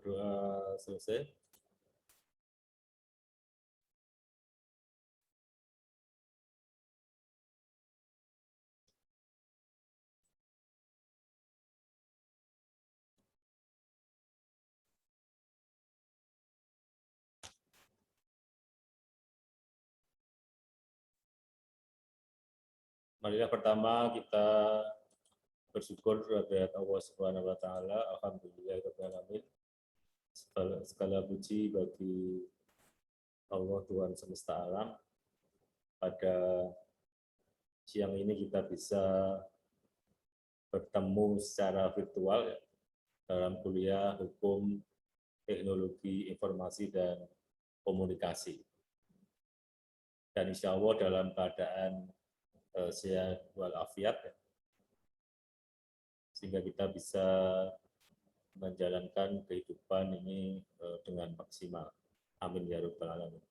Berdoa selesai. Marilah pertama kita bersyukur kepada Allah Subhanahu wa taala. Alhamdulillahirabbil alamin. Segala puji bagi Allah Tuhan semesta alam. Pada siang ini kita bisa bertemu secara virtual ya, dalam kuliah Hukum Teknologi Informasi dan Komunikasi. Dan insya Allah dalam keadaan sehat walafiat ya, sehingga kita bisa menjalankan kehidupan ini dengan maksimal. Amin ya rabbal alamin.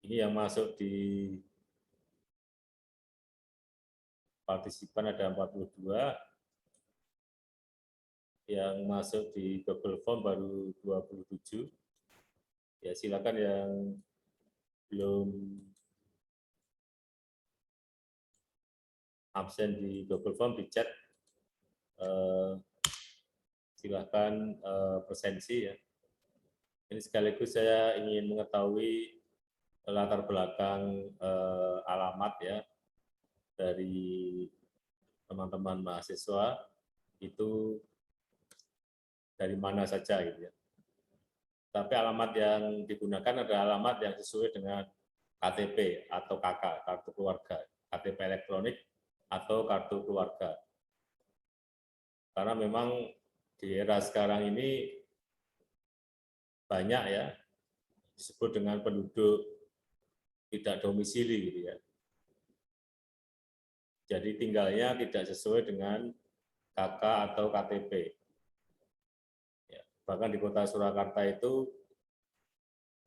Ini yang masuk di partisipan ada 42, yang masuk di Google Form baru 27. Ya silakan yang belum absen di Google Form di chat, silakan presensi ya. Ini sekaligus saya ingin mengetahui latar belakang alamat ya dari teman-teman mahasiswa itu dari mana saja gitu ya. Tapi alamat yang digunakan adalah alamat yang sesuai dengan KTP atau KK, kartu keluarga, KTP elektronik atau kartu keluarga. Karena memang di era sekarang ini banyak ya disebut dengan penduduk tidak domisili gitu ya. Jadi tinggalnya tidak sesuai dengan KK atau KTP. Ya, bahkan di kota Surakarta itu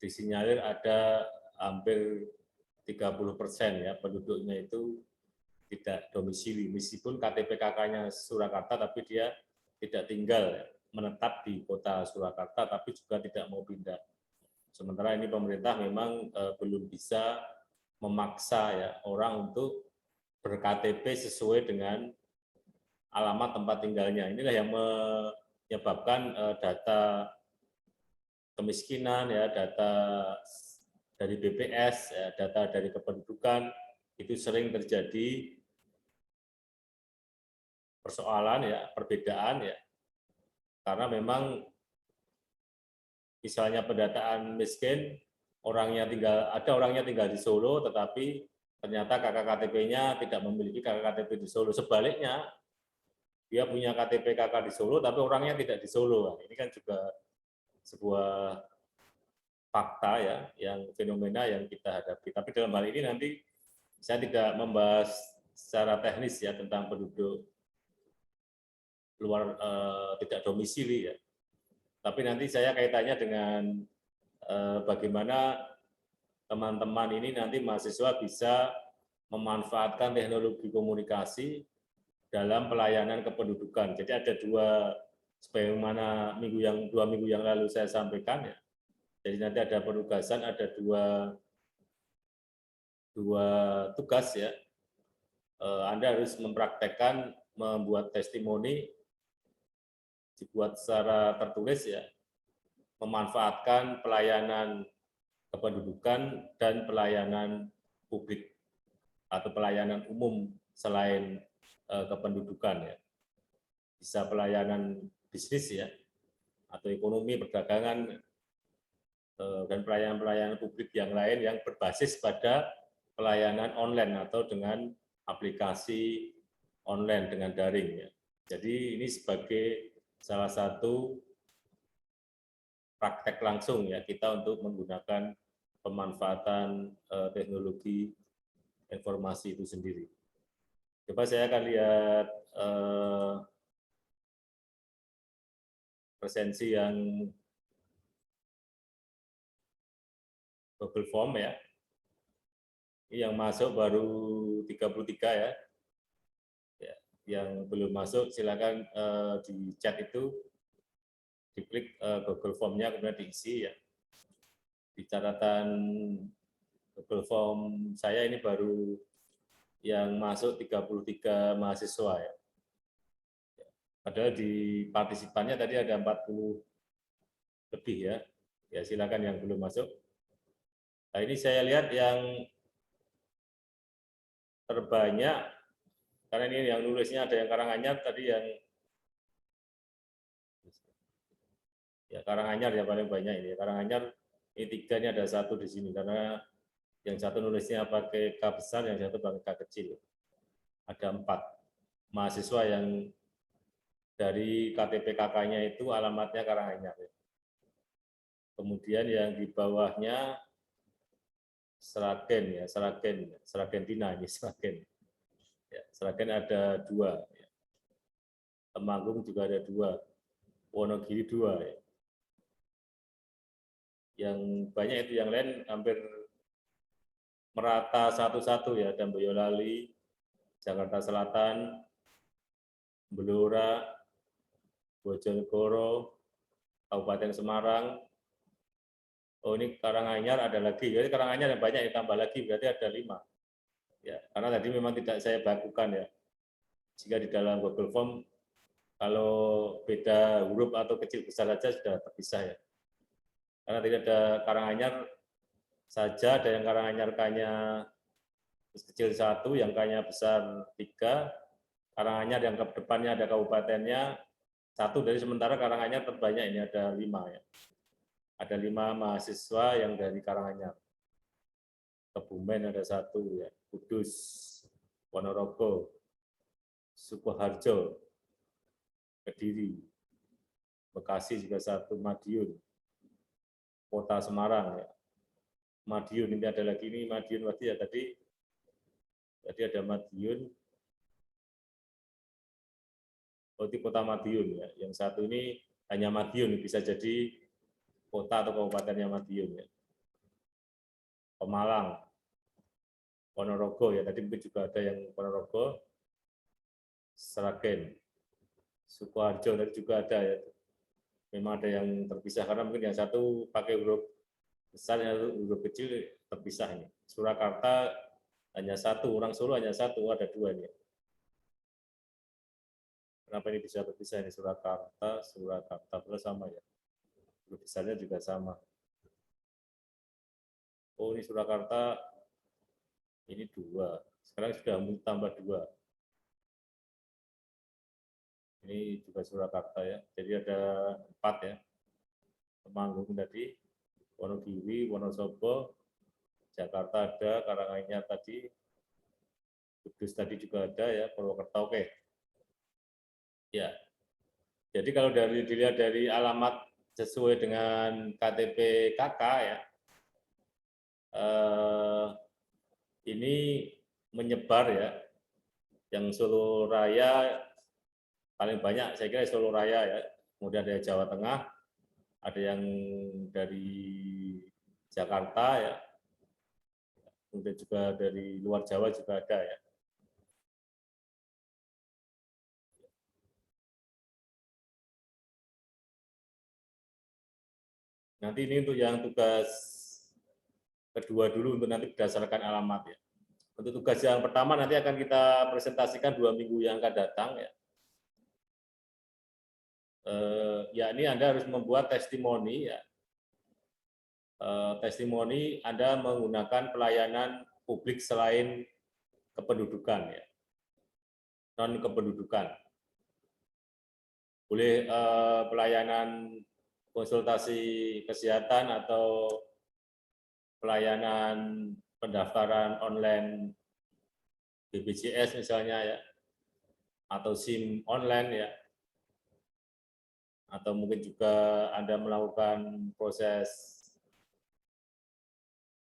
disinyalir ada hampir 30% ya penduduknya itu tidak domisili, meskipun KTP KK-nya Surakarta, tapi dia tidak tinggal ya, menetap di kota Surakarta, tapi juga tidak mau pindah. Sementara ini pemerintah memang belum bisa memaksa ya orang untuk ber-KTP sesuai dengan alamat tempat tinggalnya. Inilah yang menyebabkan data kemiskinan ya, data dari BPS, ya, data dari kependudukan itu sering terjadi persoalan ya, perbedaan ya. Karena memang misalnya pendataan miskin, ada orangnya tinggal di Solo, tetapi ternyata KK-KTP-nya tidak memiliki KK-KTP di Solo. Sebaliknya, dia punya KTP KK di Solo, tapi orangnya tidak di Solo. Ini kan juga sebuah fakta ya, yang fenomena yang kita hadapi. Tapi dalam hal ini nanti saya tidak membahas secara teknis ya tentang penduduk luar tidak domisili ya. Tapi nanti saya kaitannya dengan bagaimana teman-teman ini nanti mahasiswa bisa memanfaatkan teknologi komunikasi dalam pelayanan kependudukan. Jadi ada sebagaimana dua minggu yang lalu saya sampaikan ya. Jadi nanti ada penugasan, ada dua tugas ya. Anda harus mempraktekkan membuat testimoni, dibuat secara tertulis ya, memanfaatkan pelayanan kependudukan dan pelayanan publik atau pelayanan umum selain kependudukan ya. Bisa pelayanan bisnis ya, atau ekonomi, perdagangan, dan pelayanan-pelayanan publik yang lain yang berbasis pada pelayanan online atau dengan aplikasi online dengan daring ya. Jadi ini sebagai salah satu praktek langsung ya kita untuk menggunakan pemanfaatan teknologi informasi itu sendiri. Coba saya akan lihat presensi yang Google Form ya. Ini yang masuk baru 33 ya. yang belum masuk silakan di chat itu diklik Google Form-nya kemudian diisi ya. Di catatan Google Form saya ini baru yang masuk 33 mahasiswa ya. Padahal di partisipannya tadi ada 40 lebih ya. Ya silakan yang belum masuk. Nah ini saya lihat yang terbanyak, karena ini yang nulisnya ada yang Karanganyar tadi yang ya Karanganyar ya paling banyak ini. Karanganyar ini 3 ini ada 1 di sini karena yang satu nulisnya pakai K besar, yang satu pakai K kecil. Ada 4 mahasiswa yang dari KTP KK-nya itu alamatnya Karanganyar. Kemudian yang di bawahnya Sragen ya, Sragentina ini Sragen. Ya, Sragen ada 2. Ya. Temanggung juga ada 2. Wonogiri 2. Ya. Yang banyak itu yang lain hampir merata satu-satu ya, ada Boyolali, Jakarta Selatan, Blora, Bojonegoro, Kabupaten Semarang. Oh ini Karanganyar ada lagi, jadi Karanganyar yang banyak ditambah lagi, berarti ada 5. Ya, karena tadi memang tidak saya bakukan ya. Jika di dalam Google Form, kalau beda huruf atau kecil besar saja sudah terpisah ya. Karena tidak ada Karanganyar saja, ada yang Karanganyar K-nya kecil 1, yang K-nya besar 3, Karanganyar yang ke depannya ada kabupatennya 1, dari sementara Karanganyar terbanyak ini ada 5 ya. Ada 5 mahasiswa yang dari Karanganyar. Kebumen ada 1 ya, Kudus, Ponorogo, Sukoharjo, Kediri, Bekasi juga 1, Madiun, Kota Semarang ya. Madiun ini ada lagi ini Madiun ya tadi ada Madiun. Oh itu Kota Madiun ya. Yang satu ini hanya Madiun, bisa jadi kota atau kabupatennya Madiun ya. Pemalang, Ponorogo ya, tadi mungkin juga ada yang Ponorogo, Sragen, Sukoharjo tadi juga ada ya. Memang ada yang terpisah karena mungkin yang satu pakai huruf besar, yang huruf kecil terpisah ini. Surakarta hanya 1, orang Solo hanya 1, ada 2 ini. Kenapa ini bisa terpisah ini Surakarta terus sama ya. Huruf besarnya juga sama. Oh ini Surakarta ini 2. Sekarang sudah tambah 2. Ini juga Surakarta ya. Jadi ada 4 ya. Temanggung tadi, Wonogiri, Wonosobo, Jakarta ada, Karanganyar tadi, Kudus tadi juga ada ya, Purwokerto oke. Ya. Jadi kalau dilihat dari alamat sesuai dengan KTP KK ya, ini menyebar ya. Yang Solo Raya paling banyak saya kira Solo Raya ya. Kemudian ada Jawa Tengah, ada yang dari Jakarta ya, kemudian juga dari luar Jawa juga ada ya. Nanti ini untuk yang tugas kedua dulu untuk nanti berdasarkan alamat ya. Untuk tugas yang pertama nanti akan kita presentasikan 2 minggu yang akan datang ya. Ya ini Anda harus membuat testimoni ya. Testimoni Anda menggunakan pelayanan publik selain kependudukan ya. Non kependudukan. Boleh pelayanan konsultasi kesehatan atau pelayanan pendaftaran online BPJS misalnya ya, atau SIM online ya, atau mungkin juga Anda melakukan proses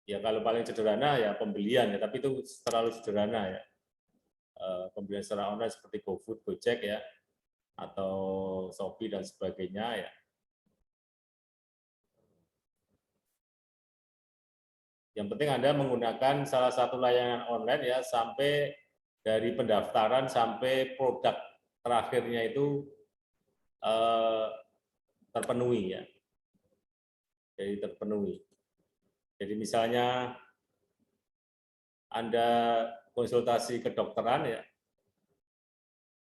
ya kalau paling sederhana ya pembelian ya, tapi itu terlalu sederhana ya. Pembelian secara online seperti GoFood, Gojek ya, atau Shopee dan sebagainya ya. Yang penting Anda menggunakan salah satu layanan online ya sampai dari pendaftaran sampai produk terakhirnya itu terpenuhi ya. Jadi terpenuhi. Jadi misalnya Anda konsultasi kedokteran ya,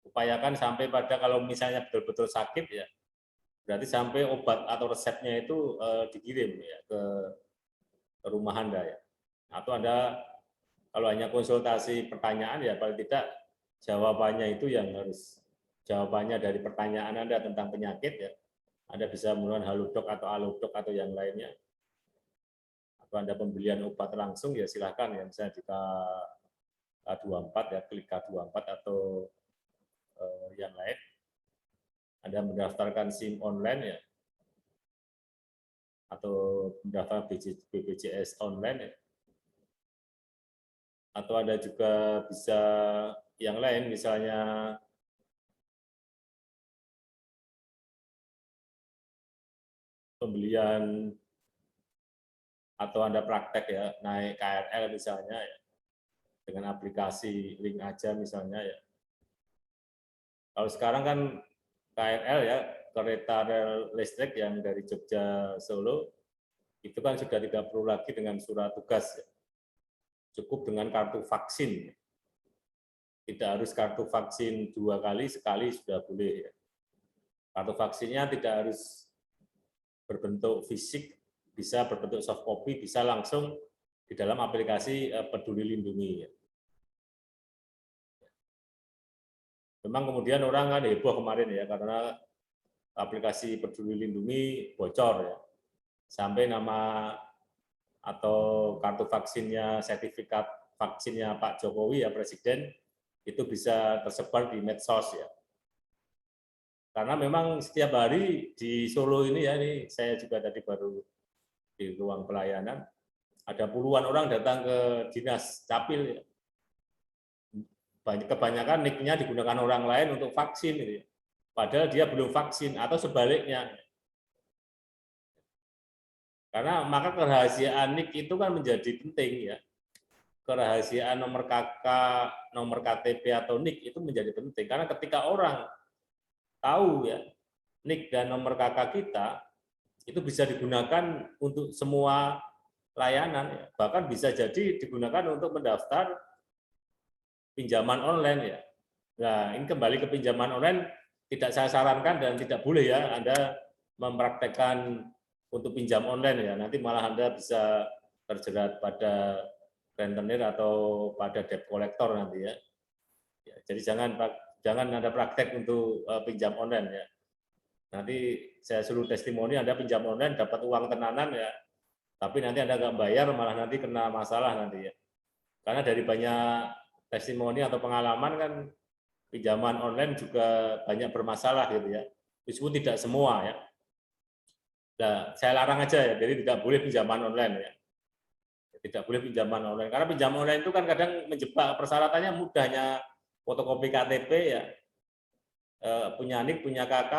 upayakan sampai pada kalau misalnya betul-betul sakit ya, berarti sampai obat atau resepnya itu dikirim ya ke rumah Anda ya. Atau Anda kalau hanya konsultasi pertanyaan ya paling tidak jawabannya itu yang harus jawabannya dari pertanyaan Anda tentang penyakit ya. Anda bisa menggunakan Halodoc atau Alodok atau yang lainnya. Atau Anda pembelian obat langsung ya silahkan ya, misalnya di K24 ya, klik K24 atau yang lain. Anda mendaftarkan SIM online ya, atau mendaftar BPJS online ya. Atau Anda juga bisa yang lain, misalnya pembelian atau Anda praktek ya, naik KRL misalnya ya, dengan aplikasi link aja misalnya ya. Kalau sekarang kan KRL ya, kereta rel listrik yang dari Jogja Solo, itu kan sudah tidak perlu lagi dengan surat tugas ya. Cukup dengan kartu vaksin. Tidak harus kartu vaksin 2 kali, sekali sudah boleh ya. Kartu vaksinnya tidak harus berbentuk fisik, bisa berbentuk soft copy, bisa langsung di dalam aplikasi Peduli Lindungi ya. Memang kemudian orang kan heboh kemarin ya, karena aplikasi Peduli Lindungi bocor ya. Sampai nama atau kartu vaksinnya, sertifikat vaksinnya Pak Jokowi ya Presiden, itu bisa tersebar di medsos ya. Karena memang setiap hari di Solo ini ya, ini saya juga tadi baru di ruang pelayanan, ada puluhan orang datang ke dinas capil ya. Kebanyakan nick-nya digunakan orang lain untuk vaksin gitu ya. Padahal dia belum vaksin atau sebaliknya. Karena maka kerahasiaan NIK itu kan menjadi penting ya. Kerahasiaan nomor KK, nomor KTP atau NIK itu menjadi penting karena ketika orang tahu ya NIK dan nomor KK kita itu bisa digunakan untuk semua layanan ya. Bahkan bisa jadi digunakan untuk mendaftar pinjaman online ya. Nah, ini kembali ke pinjaman online tidak saya sarankan dan tidak boleh ya Anda mempraktekkan untuk pinjam online ya, nanti malah Anda bisa terjerat pada rentenir atau pada debt collector nanti ya. Ya, jadi jangan Anda praktek untuk pinjam online ya. Nanti saya suruh testimoni Anda pinjam online dapat uang tenanan ya, tapi nanti Anda nggak bayar malah nanti kena masalah nanti ya. Karena dari banyak testimoni atau pengalaman kan pinjaman online juga banyak bermasalah gitu ya. Meskipun tidak semua ya. Nah, saya larang aja ya, jadi tidak boleh pinjaman online ya. Tidak boleh pinjaman online karena pinjaman online itu kan kadang menjebak, persyaratannya mudahnya fotokopi KTP ya, punya NIK, punya KK,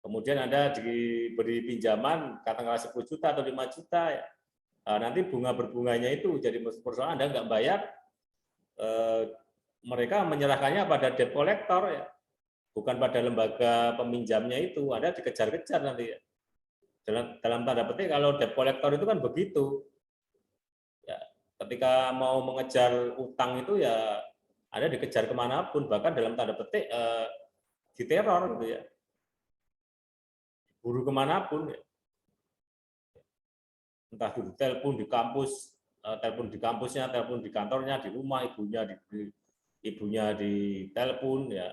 kemudian Anda diberi pinjaman katakanlah 10 juta atau 5 juta ya. Nanti bunga berbunganya itu jadi persoalan, Anda nggak bayar, mereka menyerahkannya pada debt collector ya, bukan pada lembaga peminjamnya itu. Anda dikejar-kejar nanti ya. Dalam tanda petik kalau debt collector itu kan begitu ya, ketika mau mengejar utang itu ya Anda dikejar kemanapun, bahkan dalam tanda petik diteror gitu ya, buru kemanapun ya. Entah di telepon di kampus, telepon di kampusnya, telepon di kantornya, di rumah ibunya di telepon ya,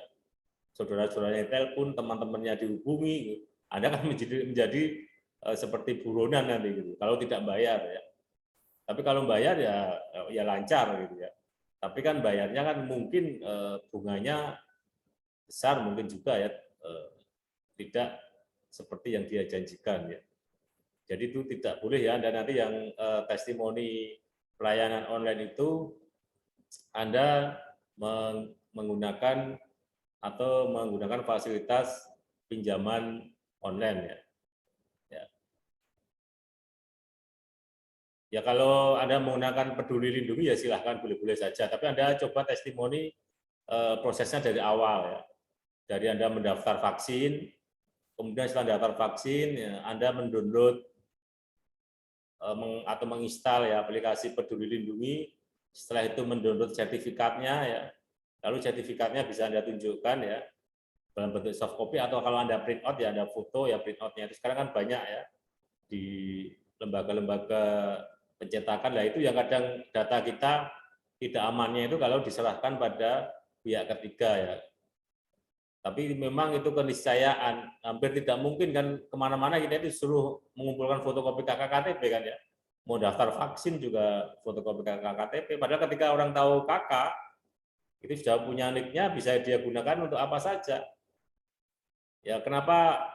saudara-saudaranya telepon, teman-temannya dihubungi, Anda kan menjadi seperti buronan nanti gitu. Kalau tidak bayar ya. Tapi kalau bayar ya lancar gitu ya. Tapi kan bayarnya kan mungkin bunganya besar, mungkin juga ya tidak seperti yang dia janjikan ya. Jadi itu tidak boleh ya Anda nanti yang testimoni pelayanan online itu Anda menggunakan atau menggunakan fasilitas pinjaman online ya. Ya kalau Anda menggunakan Peduli Lindungi ya silahkan, boleh-boleh saja. Tapi Anda coba testimoni prosesnya dari awal ya. Dari Anda mendaftar vaksin, kemudian setelah daftar vaksin, ya, Anda mendownload atau menginstal ya aplikasi Peduli Lindungi. Setelah itu mendownload sertifikatnya ya. Lalu sertifikatnya bisa Anda tunjukkan ya dalam bentuk soft copy, atau kalau Anda print out ya Anda foto ya print outnya. Itu sekarang kan banyak ya di lembaga-lembaga pencetakan. Lah itu yang kadang data kita tidak amannya itu kalau diserahkan pada pihak ketiga ya. Tapi memang itu keniscayaan, hampir tidak mungkin kan kemana-mana kita itu suruh mengumpulkan fotokopi KK KTP kan ya. Mau daftar vaksin juga fotokopi KK KTP. Padahal ketika orang tahu KK, itu sudah punya nicknya, bisa dia gunakan untuk apa saja. Ya kenapa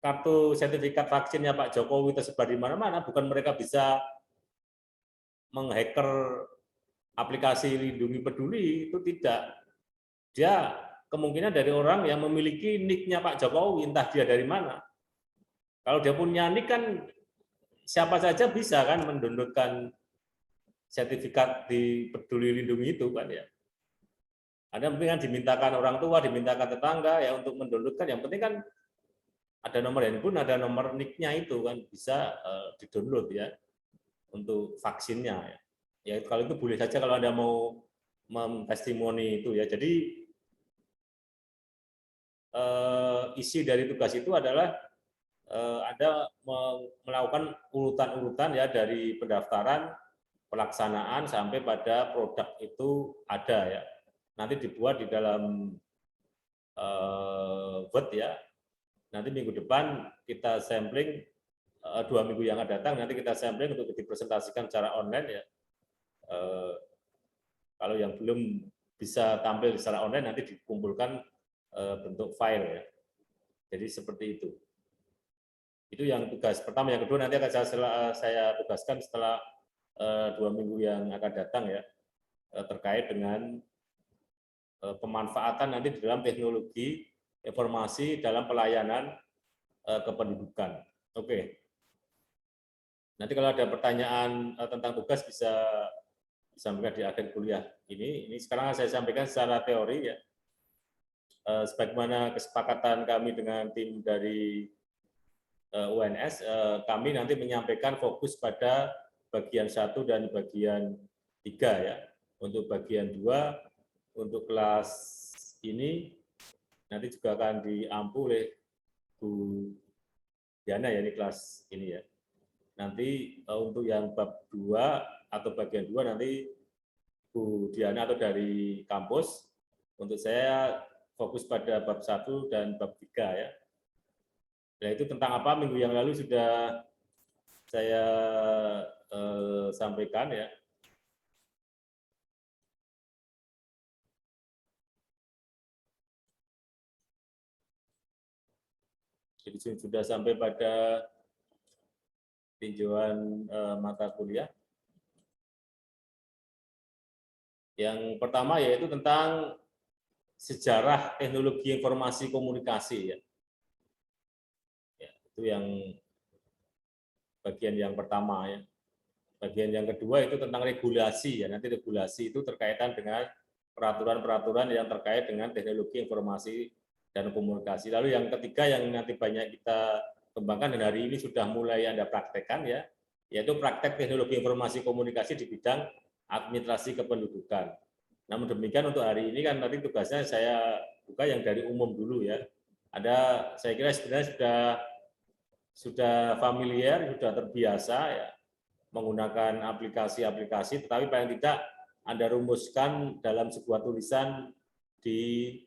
kartu sertifikat vaksinnya Pak Jokowi tersebar di mana-mana? Bukan mereka bisa menghacker aplikasi Lindungi Peduli, itu tidak. Dia kemungkinan dari orang yang memiliki nick-nya Pak Jokowi, entah dia dari mana. Kalau dia punya nick kan siapa saja bisa kan mendownloadkan sertifikat di Peduli Lindungi itu kan ya. Ada mungkin kan dimintakan orang tua, dimintakan tetangga ya untuk mendownloadkan. Yang penting kan ada nomor handphone, ada nomor nick-nya itu kan bisa didownload ya untuk vaksinnya ya. Ya kalau itu boleh saja kalau Anda mau mentestimoni itu ya. Jadi isi dari tugas itu adalah Anda melakukan urutan-urutan ya dari pendaftaran, pelaksanaan sampai pada produk itu ada ya. Nanti dibuat di dalam Word ya. Nanti minggu depan kita sampling 2 minggu yang akan datang, nanti kita sampling untuk dipresentasikan secara online ya. Kalau yang belum bisa tampil secara online nanti dikumpulkan bentuk file ya. Jadi seperti itu. Itu yang tugas pertama. Yang kedua nanti akan saya tugaskan setelah 2 minggu yang akan datang ya, terkait dengan pemanfaatan nanti di dalam teknologi informasi dalam pelayanan kependudukan. Oke. Nanti kalau ada pertanyaan tentang tugas bisa disampaikan di akhir kuliah ini. Ini sekarang saya sampaikan secara teori ya. Sebagaimana kesepakatan kami dengan tim dari UNS, kami nanti menyampaikan fokus pada bagian 1 dan bagian 3 ya. Untuk bagian 2, untuk kelas ini nanti juga akan diampu oleh Bu Diana ya, ini kelas ini ya. Nanti untuk yang bab 2 atau bagian 2 nanti Bu Diana atau dari kampus, untuk saya fokus pada bab 1 dan bab 3 ya. Nah itu tentang apa minggu yang lalu sudah saya sampaikan ya. Jadi sudah sampai pada tinjauan mata kuliah. Yang pertama yaitu tentang sejarah teknologi informasi komunikasi ya. Ya itu yang bagian yang pertama ya. Bagian yang kedua itu tentang regulasi ya. Nanti regulasi itu terkaitan dengan peraturan-peraturan yang terkait dengan teknologi informasi dan komunikasi. Lalu yang ketiga yang nanti banyak kita kembangkan dan hari ini sudah mulai Anda praktekkan ya, yaitu praktek teknologi informasi komunikasi di bidang administrasi kependudukan. Namun demikian untuk hari ini kan nanti tugasnya saya buka yang dari umum dulu ya. Ada saya kira sebenarnya sudah familiar, sudah terbiasa ya menggunakan aplikasi-aplikasi, tetapi paling tidak Anda rumuskan dalam sebuah tulisan di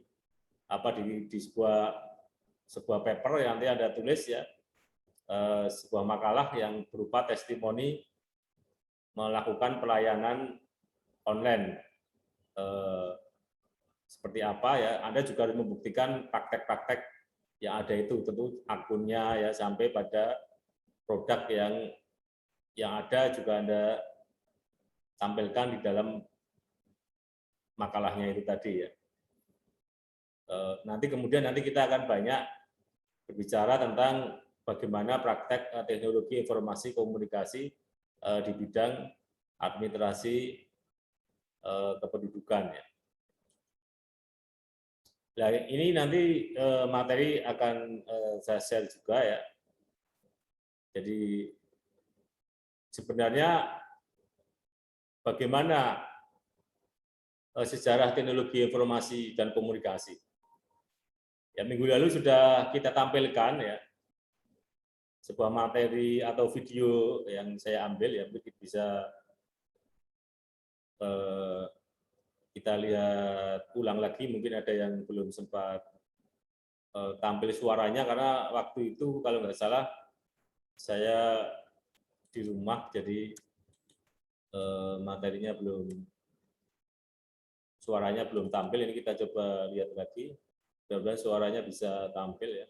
sebuah paper yang nanti Anda tulis ya, sebuah makalah yang berupa testimoni melakukan pelayanan online seperti apa ya. Anda juga harus membuktikan praktek-praktek yang ada itu, tentu akunnya ya sampai pada produk yang ada juga Anda tampilkan di dalam makalahnya itu tadi ya. Nanti kemudian kita akan banyak berbicara tentang bagaimana praktek teknologi informasi komunikasi di bidang administrasi kependudukan ya. Nah, ini nanti materi akan saya share juga ya. Jadi sebenarnya bagaimana sejarah teknologi informasi dan komunikasi. Ya, minggu lalu sudah kita tampilkan ya sebuah materi atau video yang saya ambil ya, mungkin bisa kita lihat ulang lagi, mungkin ada yang belum sempat tampil suaranya karena waktu itu kalau nggak salah saya di rumah, jadi materinya suaranya belum tampil. Ini kita coba lihat lagi, mudah-mudahan suaranya bisa tampil ya.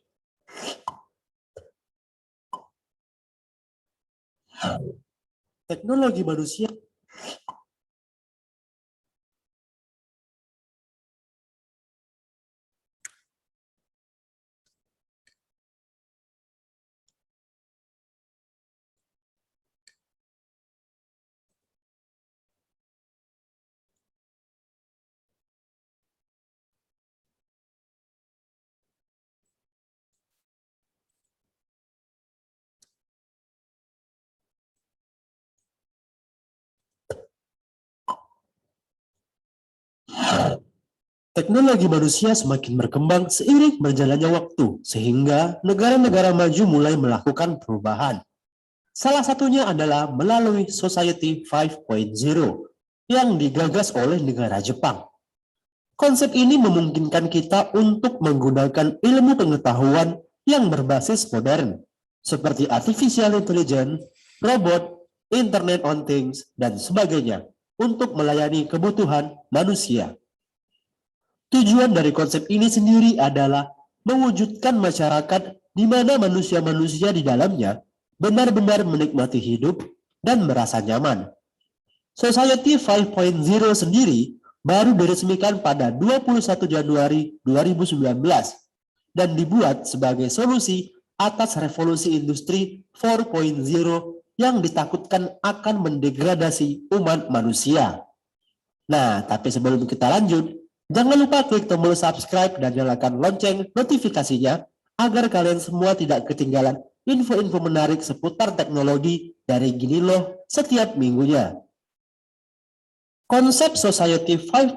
Teknologi manusia. Teknologi manusia semakin berkembang seiring berjalannya waktu, sehingga negara-negara maju mulai melakukan perubahan. Salah satunya adalah melalui Society 5.0 yang digagas oleh negara Jepang. Konsep ini memungkinkan kita untuk menggunakan ilmu pengetahuan yang berbasis modern, seperti artificial intelligence, robot, Internet on Things, dan sebagainya, untuk melayani kebutuhan manusia. Tujuan dari konsep ini sendiri adalah mewujudkan masyarakat di mana manusia-manusia di dalamnya benar-benar menikmati hidup dan merasa nyaman. Society 5.0 sendiri baru diresmikan pada 21 Januari 2019 dan dibuat sebagai solusi atas revolusi industri 4.0 yang ditakutkan akan mendegradasi umat manusia. Nah, tapi sebelum kita lanjut, jangan lupa klik tombol subscribe dan nyalakan lonceng notifikasinya agar kalian semua tidak ketinggalan info-info menarik seputar teknologi dari Gini Loh setiap minggunya. Konsep Society 5.0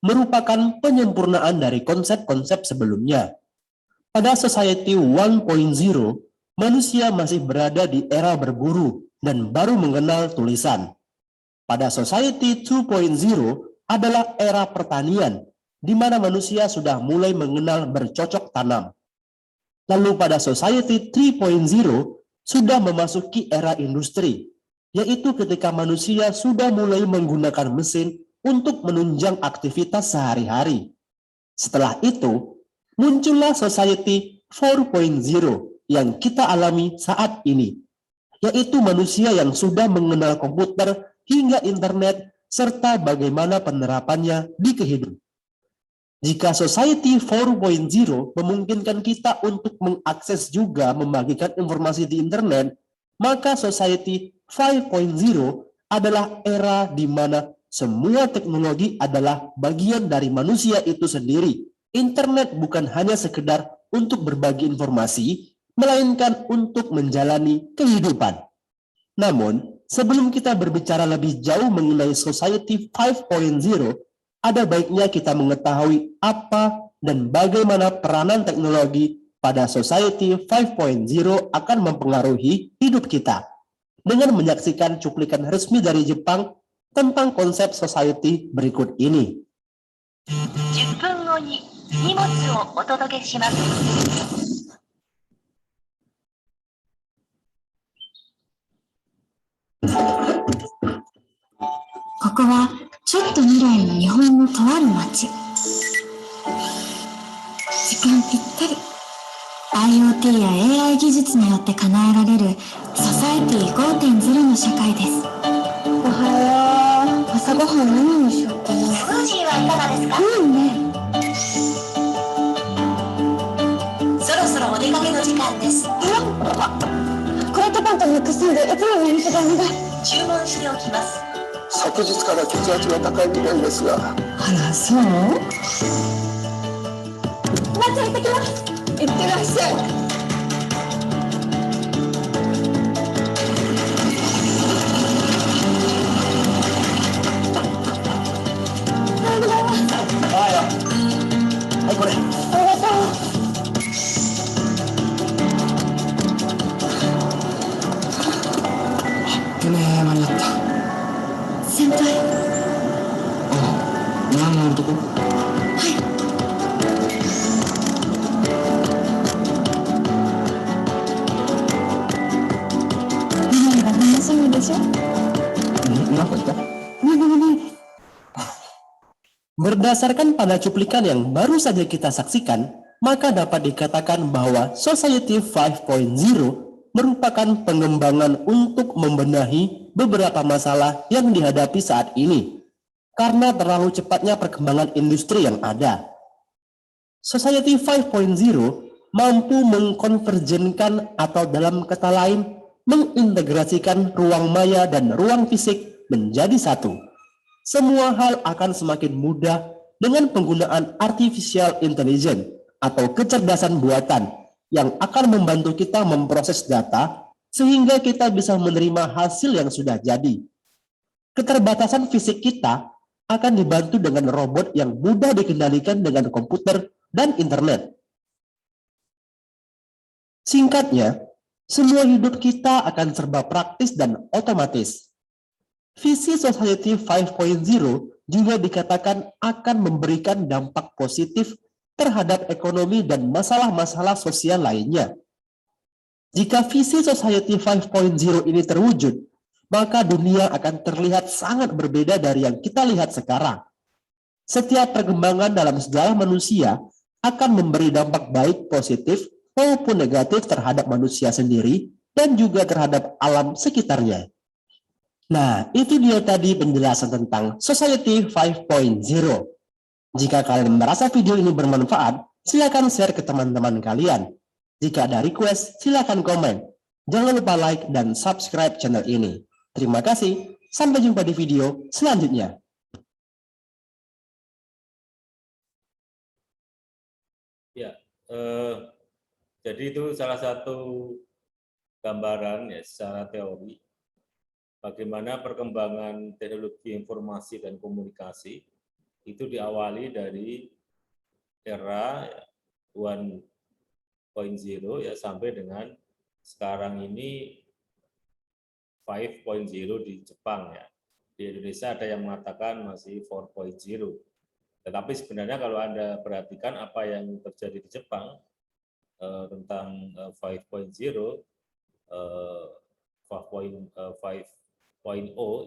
merupakan penyempurnaan dari konsep-konsep sebelumnya. Pada Society 1.0, manusia masih berada di era berburu dan baru mengenal tulisan. Pada Society 2.0 adalah era pertanian, di mana manusia sudah mulai mengenal bercocok tanam. Lalu pada Society 3.0 sudah memasuki era industri, yaitu ketika manusia sudah mulai menggunakan mesin untuk menunjang aktivitas sehari-hari. Setelah itu, muncullah Society 4.0 yang kita alami saat ini, yaitu manusia yang sudah mengenal komputer hingga internet serta bagaimana penerapannya di kehidupan. Jika Society 4.0 memungkinkan kita untuk mengakses juga membagikan informasi di internet, maka Society 5.0 adalah era di mana semua teknologi adalah bagian dari manusia itu sendiri. Internet bukan hanya sekedar untuk berbagi informasi, melainkan untuk menjalani kehidupan. Namun, sebelum kita berbicara lebih jauh mengenai Society 5.0, ada baiknya kita mengetahui apa dan bagaimana peranan teknologi pada Society 5.0 akan mempengaruhi hidup kita. Dengan menyaksikan cuplikan resmi dari Jepang tentang konsep society berikut ini. 10分後に荷物をお届けします。ここはちょっと未来の日本のとある町。時間ぴったり。IoT や AI 技術によって叶えられるソサエティ 5.0 の社会です。おはよう。朝ごはん何にしようかな。スムージーはいかがですか？ね。そろそろお出かけの時間です。クレートパンとの薬でいつもの店なんだ。注文しておきます。昨日から血圧が高いみたいですが。あら、そう？また行ってきます。いってらっしゃい。はい、これ。ありがとう。間に合った。先輩。何の男？何が楽しみでしょ？何か言った？何でもないです。Berdasarkan pada cuplikan yang baru saja kita saksikan, maka dapat dikatakan bahwa Society 5.0 merupakan pengembangan untuk membenahi beberapa masalah yang dihadapi saat ini karena terlalu cepatnya perkembangan industri yang ada. Society 5.0 mampu mengkonvergenkan atau dalam kata lain mengintegrasikan ruang maya dan ruang fisik menjadi satu. Semua hal akan semakin mudah dengan penggunaan artificial intelligence atau kecerdasan buatan yang akan membantu kita memproses data sehingga kita bisa menerima hasil yang sudah jadi. Keterbatasan fisik kita akan dibantu dengan robot yang mudah dikendalikan dengan komputer dan internet. Singkatnya, semua hidup kita akan serba praktis dan otomatis. Visi Society 5.0 juga dikatakan akan memberikan dampak positif terhadap ekonomi dan masalah-masalah sosial lainnya. Jika visi Society 5.0 ini terwujud, maka dunia akan terlihat sangat berbeda dari yang kita lihat sekarang. Setiap perkembangan dalam sejarah manusia akan memberi dampak baik positif maupun negatif terhadap manusia sendiri dan juga terhadap alam sekitarnya. Nah, itu dia tadi penjelasan tentang Society 5.0. Jika kalian merasa video ini bermanfaat, silakan share ke teman-teman kalian. Jika ada request, silakan komen. Jangan lupa like dan subscribe channel ini. Terima kasih. Sampai jumpa di video selanjutnya. Ya, jadi itu salah satu gambaran ya secara teori bagaimana perkembangan teknologi informasi dan komunikasi itu diawali dari era 1.0 ya sampai dengan sekarang ini 5.0 di Jepang ya. Di Indonesia ada yang mengatakan masih 4.0. Tetapi sebenarnya kalau Anda perhatikan apa yang terjadi di Jepang tentang 5.0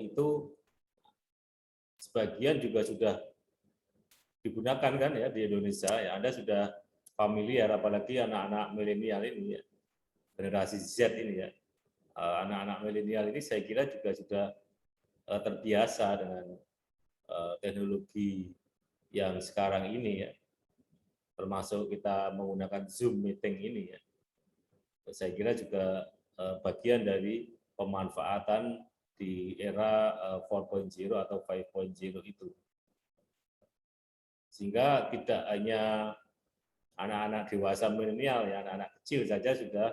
itu sebagian juga sudah digunakan kan ya di Indonesia ya. Anda sudah familiar apalagi anak-anak milenial ini ya, generasi Z ini ya. Anak-anak milenial ini saya kira juga sudah terbiasa dengan teknologi yang sekarang ini ya. Termasuk kita menggunakan Zoom meeting ini ya. Saya kira juga bagian dari pemanfaatan di era 4.0 atau 5.0 itu. Sehingga tidak hanya anak-anak dewasa milenial, ya, anak-anak kecil saja sudah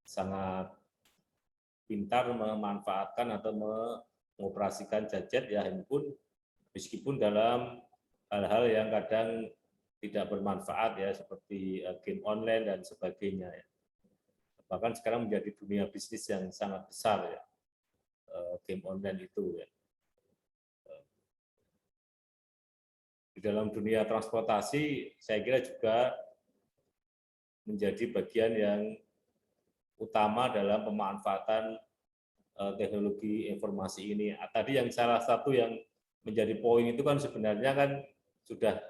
sangat pintar memanfaatkan atau mengoperasikan gadget ya handphone, meskipun dalam hal-hal yang kadang tidak bermanfaat ya seperti game online dan sebagainya ya. Bahkan sekarang menjadi dunia bisnis yang sangat besar ya, game online itu ya. Di dalam dunia transportasi saya kira juga menjadi bagian yang utama dalam pemanfaatan teknologi informasi ini. Tadi yang salah satu yang menjadi poin itu kan sebenarnya kan sudah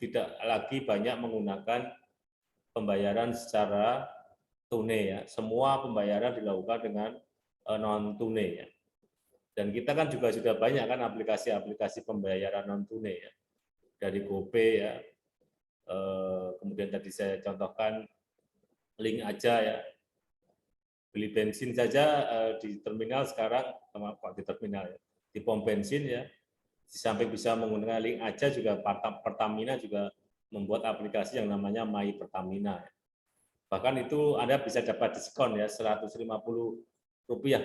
tidak lagi banyak menggunakan pembayaran secara tunai ya. Semua pembayaran dilakukan dengan non tunai ya. Dan kita kan juga sudah banyak kan aplikasi-aplikasi pembayaran non tunai ya. Dari GoPay ya. Kemudian tadi saya contohkan link aja ya. beli bensin saja di terminal sekarang, di terminal ya, di pom bensin ya, di samping bisa menggunakan link aja juga Pertamina juga membuat aplikasi yang namanya My Pertamina. Bahkan itu Anda bisa dapat diskon ya Rp150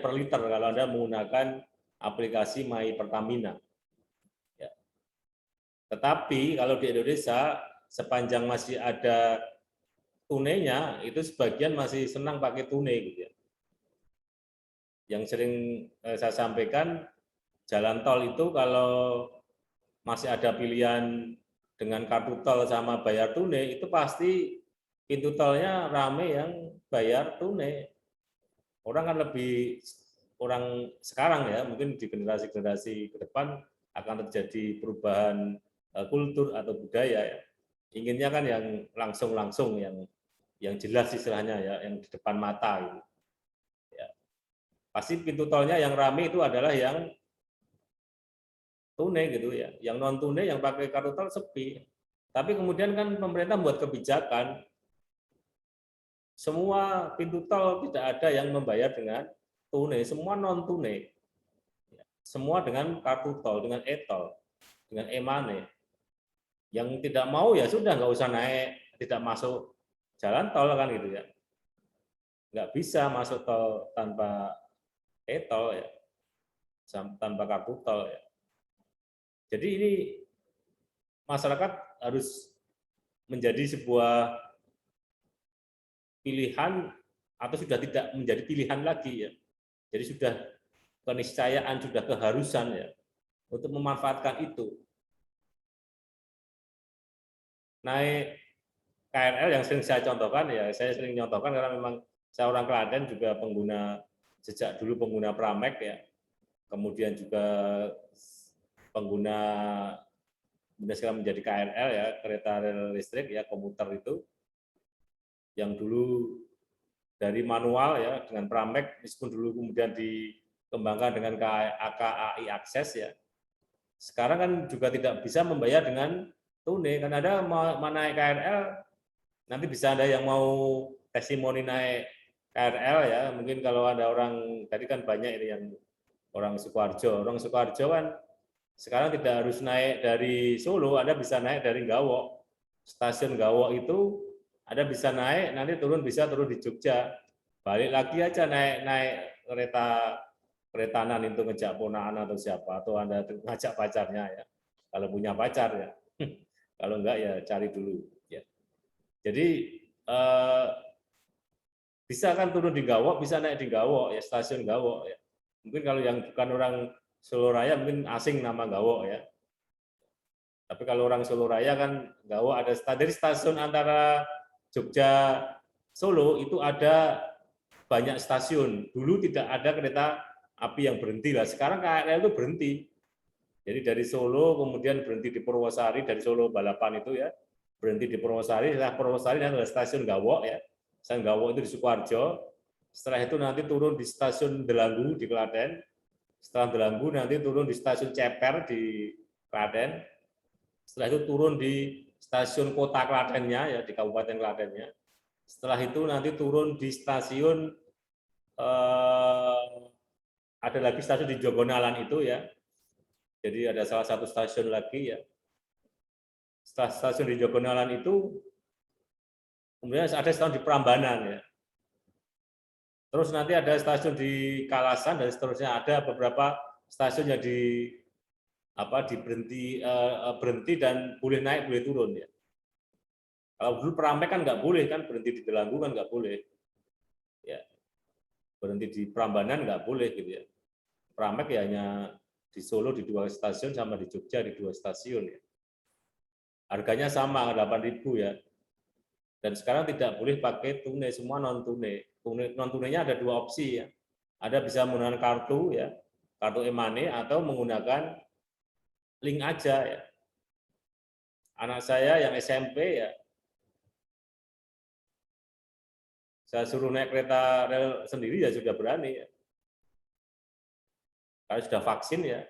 per liter kalau Anda menggunakan aplikasi My Pertamina. Ya. Tetapi kalau di Indonesia sepanjang masih ada tunainya, itu sebagian masih senang pakai tunai gitu ya. Yang sering saya sampaikan, jalan tol itu kalau masih ada pilihan dengan kartu tol sama bayar tunai, itu pasti pintu tolnya rame yang bayar tunai. Orang kan lebih, orang sekarang ya, mungkin di generasi-generasi ke depan akan terjadi perubahan kultur atau budaya ya. Inginnya kan yang langsung-langsung, yang jelas istilahnya ya, yang di depan mata gitu. Ya. Pasti pintu tolnya yang rame itu adalah yang tunai gitu ya. Yang non tunai yang pakai kartu tol sepi. Tapi kemudian kan pemerintah buat kebijakan semua pintu tol tidak ada yang membayar dengan tunai, semua non tunai. Semua dengan kartu tol, dengan e-tol, dengan e-money. Yang tidak mau ya sudah nggak usah naik, tidak masuk jalan tol kan gitu ya. Nggak bisa masuk tol tanpa e-tol ya, tanpa kartu tol ya. Jadi ini masyarakat harus menjadi sebuah pilihan atau sudah tidak menjadi pilihan lagi ya. Jadi sudah keniscayaan, sudah keharusan ya untuk memanfaatkan itu. Naik KRL yang sering saya contohkan ya, saya sering contohkan karena memang saya orang Klaten juga pengguna, sejak dulu pengguna Pramek ya, kemudian juga pengguna sekarang menjadi KRL ya, kereta rel listrik ya, komuter itu, yang dulu dari manual ya dengan Pramek, meskipun dulu kemudian dikembangkan dengan KAI Akses ya, sekarang kan juga tidak bisa membayar dengan tunai. Kan ada mau naik KRL, nanti bisa ada yang mau testimoni naik KRL ya, mungkin kalau ada orang, tadi kan banyak ini yang orang Sukoharjo kan sekarang tidak harus naik dari Solo, Anda bisa naik dari Gawok, stasiun Gawok itu Anda bisa naik, nanti bisa turun di Jogja, balik lagi aja naik keretanan itu ngejak ponakan atau siapa, atau Anda ngajak pacarnya ya, kalau punya pacar ya, kalau enggak ya cari dulu ya. Jadi bisa kan turun di Gawok, bisa naik di Gawok ya, stasiun Gawok ya. Mungkin kalau yang bukan orang Solo Raya mungkin asing nama Gawok ya. Tapi kalau orang Solo Raya kan Gawok ada dari stasiun antara Jogja Solo itu ada banyak stasiun. Dulu tidak ada kereta api yang berhenti lah. Sekarang KRL itu berhenti. Jadi dari Solo kemudian berhenti di Purwosari, dari Solo balapan itu ya, berhenti di Purwosari, setelah Purwosari nanti ada stasiun Gawok ya. Stasiun Gawok itu di Sukoharjo. Setelah itu nanti turun di stasiun Delanggu di Klaten. Setelah Delanggu nanti turun di stasiun Ceper di Klaten. Setelah itu turun di stasiun kota Klatennya ya, di Kabupaten Klatennya. Setelah itu nanti turun di stasiun ada lagi stasiun di Jogonalan itu ya. Jadi ada salah satu stasiun lagi ya. Setelah stasiun di Jogonalan itu kemudian ada stasiun di Prambanan ya. Terus nanti ada stasiun di Kalasan dan seterusnya, ada beberapa stasiun yang berhenti dan boleh naik boleh turun ya. Kalau dulu Pramek kan nggak boleh kan, berhenti di Delanggu kan nggak boleh. Ya. Berhenti di Prambanan nggak boleh gitu ya. Pramek ya hanya di Solo di 2 stasiun sama di Jogja di 2 stasiun ya. Harganya sama 8.000 ya. Dan sekarang tidak boleh pakai tunai, semua non tunai. Non tunainya ada 2 opsi ya. Ada bisa menggunakan kartu ya, kartu e-money atau menggunakan link aja ya. Anak saya yang SMP ya, saya suruh naik kereta rel sendiri ya sudah berani ya. Kalau sudah vaksin ya.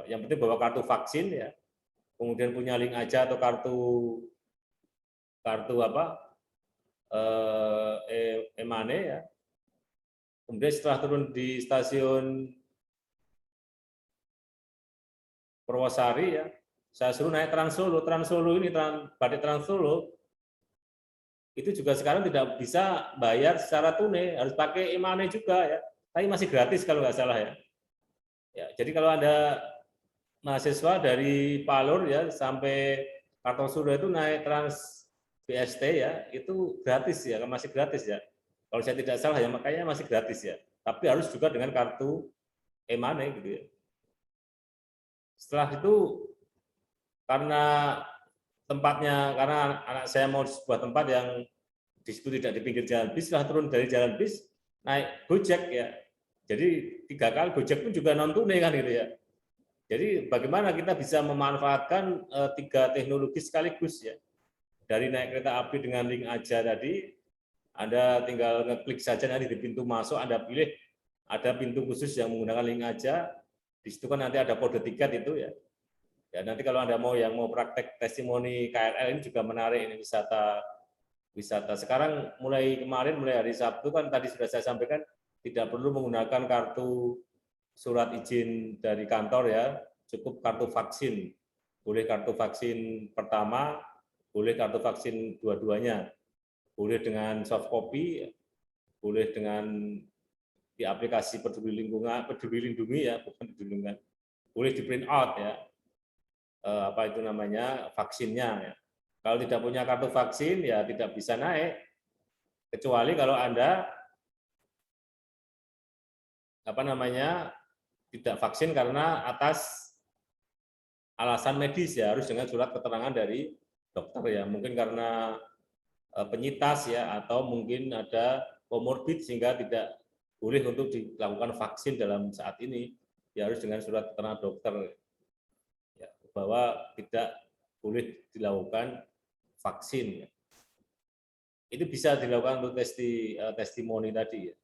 Yang penting bawa kartu vaksin ya. Kemudian punya link aja atau kartu e-money ya. Kemudian setelah turun di stasiun Purwosari ya, saya suruh naik Trans Solo. Trans Solo ini, Batik Trans Solo, itu juga sekarang tidak bisa bayar secara tunai, harus pakai e-money juga ya. Tapi masih gratis kalau nggak salah ya. Ya, jadi kalau ada mahasiswa dari Palur ya sampai Kartosuro itu naik Trans BST ya, itu gratis ya, masih gratis ya. Kalau saya tidak salah ya, makanya masih gratis ya. Tapi harus juga dengan kartu e-money gitu ya. Setelah itu karena tempatnya, karena anak saya mau di sebuah tempat yang di situ tidak di pinggir jalan bis, setelah turun dari jalan bis naik Gojek ya. Jadi 3 kali Gojek pun juga non tunai kan gitu ya. Jadi bagaimana kita bisa memanfaatkan 3 teknologi sekaligus ya. Dari naik kereta api dengan link aja tadi, Anda tinggal ngeklik saja nanti di pintu masuk, Anda pilih ada pintu khusus yang menggunakan link aja. Di situ kan nanti ada kode tiket itu ya. Ya nanti kalau Anda mau praktek testimoni KRL ini juga menarik, ini wisata. Sekarang mulai hari Sabtu kan tadi sudah saya sampaikan tidak perlu menggunakan kartu surat izin dari kantor ya, cukup kartu vaksin. Boleh kartu vaksin pertama, boleh kartu vaksin dua-duanya. Boleh dengan soft copy, boleh dengan di aplikasi Peduli Lindungi ya, bukan Peduli Lindungi. Boleh di print out ya. Apa itu namanya, vaksinnya ya. Kalau tidak punya kartu vaksin ya tidak bisa naik, kecuali kalau Anda tidak vaksin karena atas alasan medis ya, harus dengan surat keterangan dari dokter ya, mungkin karena penyintas ya, atau mungkin ada komorbid sehingga tidak boleh untuk dilakukan vaksin dalam saat ini, ya harus dengan surat keterangan dokter ya, bahwa tidak boleh dilakukan vaksin. Itu bisa dilakukan untuk testimoni tadi ya.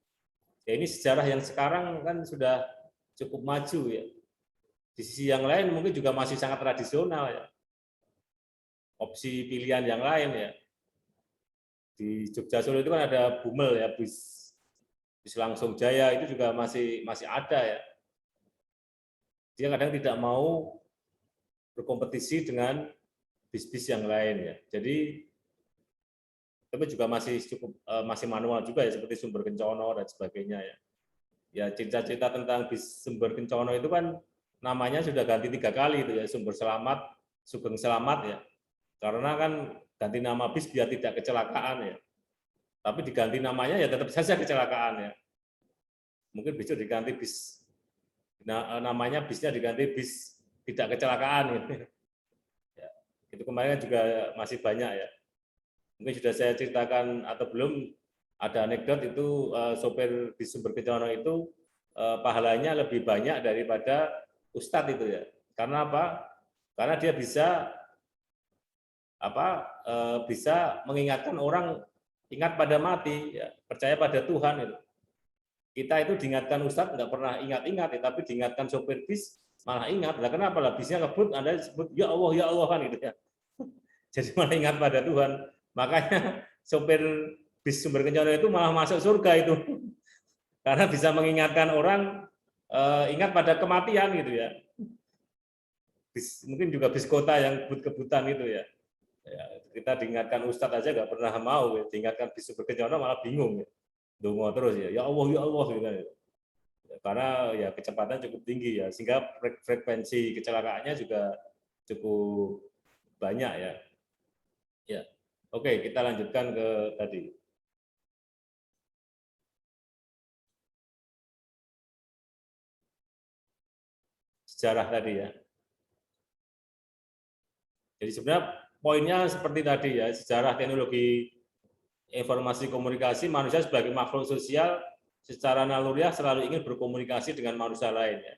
Ya ini sejarah yang sekarang kan sudah cukup maju ya. Di sisi yang lain mungkin juga masih sangat tradisional ya. Opsi pilihan yang lain ya. Di Jogja Solo itu kan ada Bumel ya, bis Langsung Jaya itu juga masih ada ya. Dia kadang tidak mau berkompetisi dengan bis-bis yang lain ya. Jadi tapi juga masih manual juga ya, seperti Sumber Kencono dan sebagainya ya. Ya cerita-cerita tentang bis Sumber Kencono itu kan namanya sudah ganti 3 kali itu ya, Sugeng Selamat ya. Karena kan ganti nama bis biar tidak kecelakaan ya. Tapi diganti namanya ya tetap saja kecelakaan ya. Mungkin besok diganti bis, namanya bisnya diganti bis tidak kecelakaan gitu. Ya, itu kemarin juga masih banyak ya. Mungkin sudah saya ceritakan atau belum, ada anekdot itu sopir bis Sumber Kencono itu pahalanya lebih banyak daripada ustadz itu ya. Karena apa? Karena dia bisa mengingatkan orang ingat pada mati, ya, percaya pada Tuhan itu. Kita itu diingatkan ustadz nggak pernah ingat-ingat, tapi diingatkan sopir bis malah ingat. Nah, kenapa lah bisnya ngebut, Anda sebut ya Allah kan gitu ya. Jadi malah ingat pada Tuhan. Makanya sopir bis Sumber Kencono itu malah masuk surga itu. Karena bisa mengingatkan orang ingat pada kematian gitu ya. Mungkin juga bis kota yang kebut-kebutan itu ya. Ya, kita diingatkan ustadz aja nggak pernah mau ya. Diingatkan bis Sumber Kencono malah bingung ya. Dongo terus ya Allah gitu kan. Ya, karena ya kecepatan cukup tinggi ya, sehingga frekuensi kecelakaannya juga cukup banyak ya. Ya. Oke, kita lanjutkan ke tadi. Sejarah tadi ya. Jadi sebenarnya poinnya seperti tadi ya, sejarah teknologi informasi komunikasi, manusia sebagai makhluk sosial secara naluriah selalu ingin berkomunikasi dengan manusia lain ya.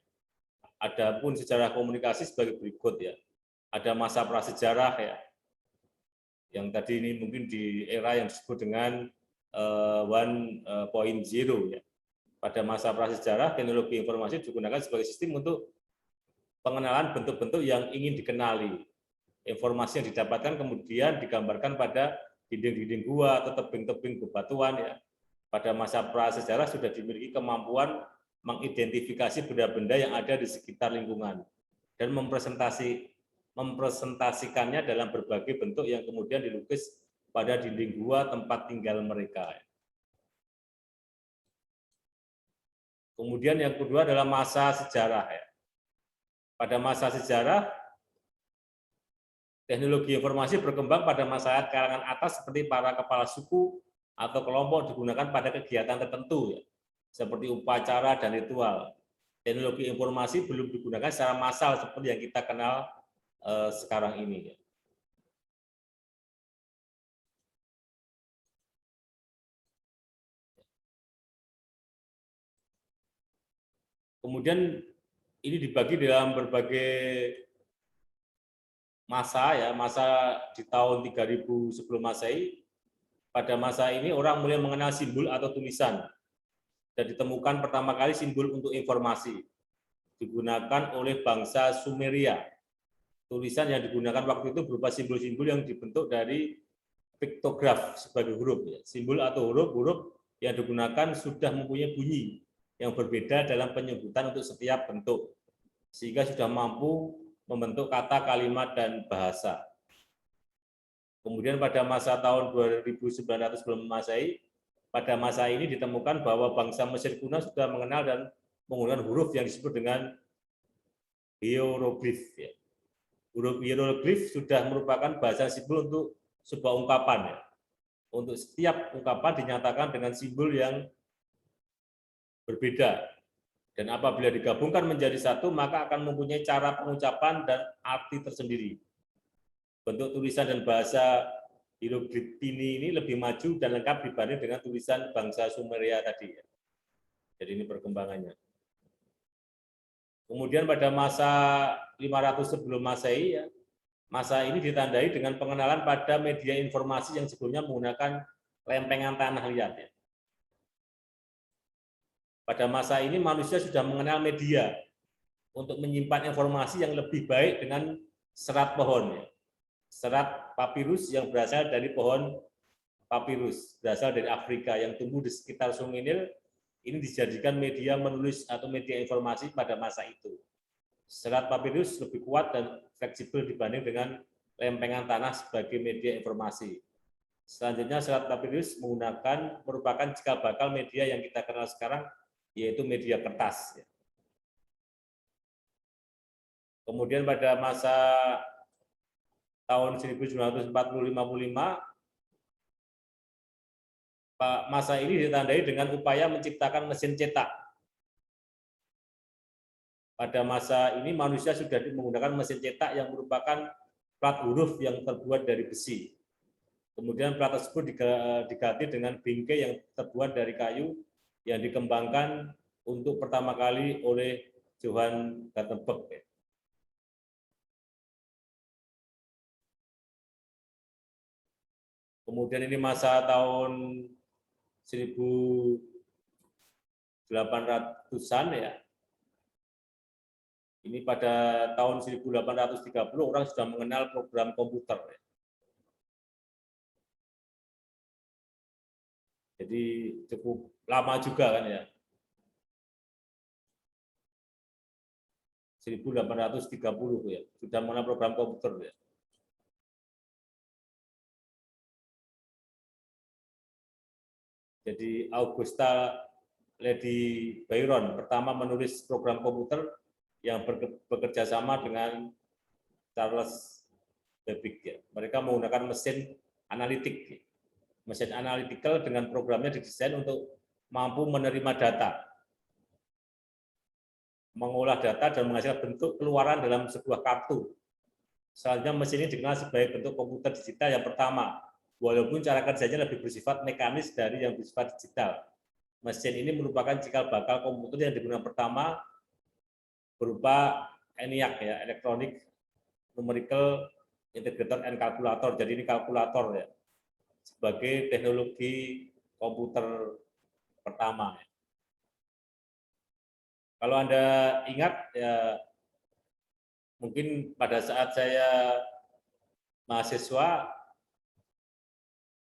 Adapun sejarah komunikasi sebagai berikut ya. Ada masa prasejarah ya. Yang tadi ini mungkin di era yang disebut dengan 1.0 ya. Pada masa prasejarah, teknologi informasi digunakan sebagai sistem untuk pengenalan bentuk-bentuk yang ingin dikenali. Informasi yang didapatkan kemudian digambarkan pada dinding-dinding gua atau tebing-tebing bebatuan ya. pada masa prasejarah sudah dimiliki kemampuan mengidentifikasi benda-benda yang ada di sekitar lingkungan dan mempresentasikannya dalam berbagai bentuk yang kemudian dilukis pada dinding gua tempat tinggal mereka. Kemudian yang kedua adalah masa sejarah. Pada masa sejarah, teknologi informasi berkembang pada masyarakat kalangan atas seperti para kepala suku atau kelompok digunakan pada kegiatan tertentu, seperti upacara dan ritual. Teknologi informasi belum digunakan secara massal seperti yang kita kenal sekarang ini. Kemudian ini dibagi dalam berbagai masa, masa di tahun 3000 sebelum Masehi. Pada masa ini orang mulai mengenal simbol atau tulisan dan ditemukan pertama kali simbol untuk informasi digunakan oleh bangsa Sumeria. Tulisan yang digunakan waktu itu berupa simbol-simbol yang dibentuk dari piktograf sebagai huruf. Simbol atau huruf-huruf yang digunakan sudah mempunyai bunyi yang berbeda dalam penyebutan untuk setiap bentuk, sehingga sudah mampu membentuk kata, kalimat, dan bahasa. Kemudian pada masa tahun 2900 sebelum Masehi, pada masa ini ditemukan bahwa bangsa Mesir kuno sudah mengenal dan menggunakan huruf yang disebut dengan hieroglif. Huruf hieroglif sudah merupakan bahasa simbol untuk sebuah ungkapan. Untuk setiap ungkapan dinyatakan dengan simbol yang berbeda. Dan apabila digabungkan menjadi satu, maka akan mempunyai cara pengucapan dan arti tersendiri. Bentuk tulisan dan bahasa hieroglif ini lebih maju dan lengkap dibanding dengan tulisan bangsa Sumeria tadi. Jadi ini perkembangannya. Kemudian pada masa 500 sebelum Masehi, masa ini ditandai dengan pengenalan pada media informasi yang sebelumnya menggunakan lempengan tanah liat. Pada masa ini manusia sudah mengenal media untuk menyimpan informasi yang lebih baik dengan serat pohon. Serat papirus yang berasal dari pohon papirus, berasal dari Afrika yang tumbuh di sekitar Sungai Nil, ini dijadikan media menulis atau media informasi pada masa itu. Serat papirus lebih kuat dan fleksibel dibanding dengan lempengan tanah sebagai media informasi. Selanjutnya serat papirus merupakan cikal bakal media yang kita kenal sekarang, yaitu media kertas. Kemudian pada masa tahun 1940-55, masa ini ditandai dengan upaya menciptakan mesin cetak. Pada masa ini manusia sudah menggunakan mesin cetak yang merupakan plat huruf yang terbuat dari besi. Kemudian plat tersebut diganti dengan bingkai yang terbuat dari kayu yang dikembangkan untuk pertama kali oleh Johann Gutenberg. Kemudian ini masa tahun 1800-an ya. Ini pada tahun 1830 orang sudah mengenal program komputer. Jadi cukup lama juga kan ya. 1830 ya, sudah mengenal program komputer ya. Jadi Augusta Lady Byron pertama menulis program komputer yang bekerja sama dengan Charles Babbage. Ya. Mereka menggunakan mesin analitik. Mesin analytical dengan programnya didesain untuk mampu menerima data, mengolah data dan menghasilkan bentuk keluaran dalam sebuah kartu. Selanjutnya mesin ini dikenal sebagai bentuk komputer digital yang pertama, walaupun cara kerjanya lebih bersifat mekanis dari yang bersifat digital. Mesin ini merupakan cikal bakal komputer yang digunakan pertama berupa ENIAC ya, Electronic Numerical Integrator and Calculator. Jadi ini kalkulator ya, sebagai teknologi komputer pertama. Kalau Anda ingat ya, mungkin pada saat saya mahasiswa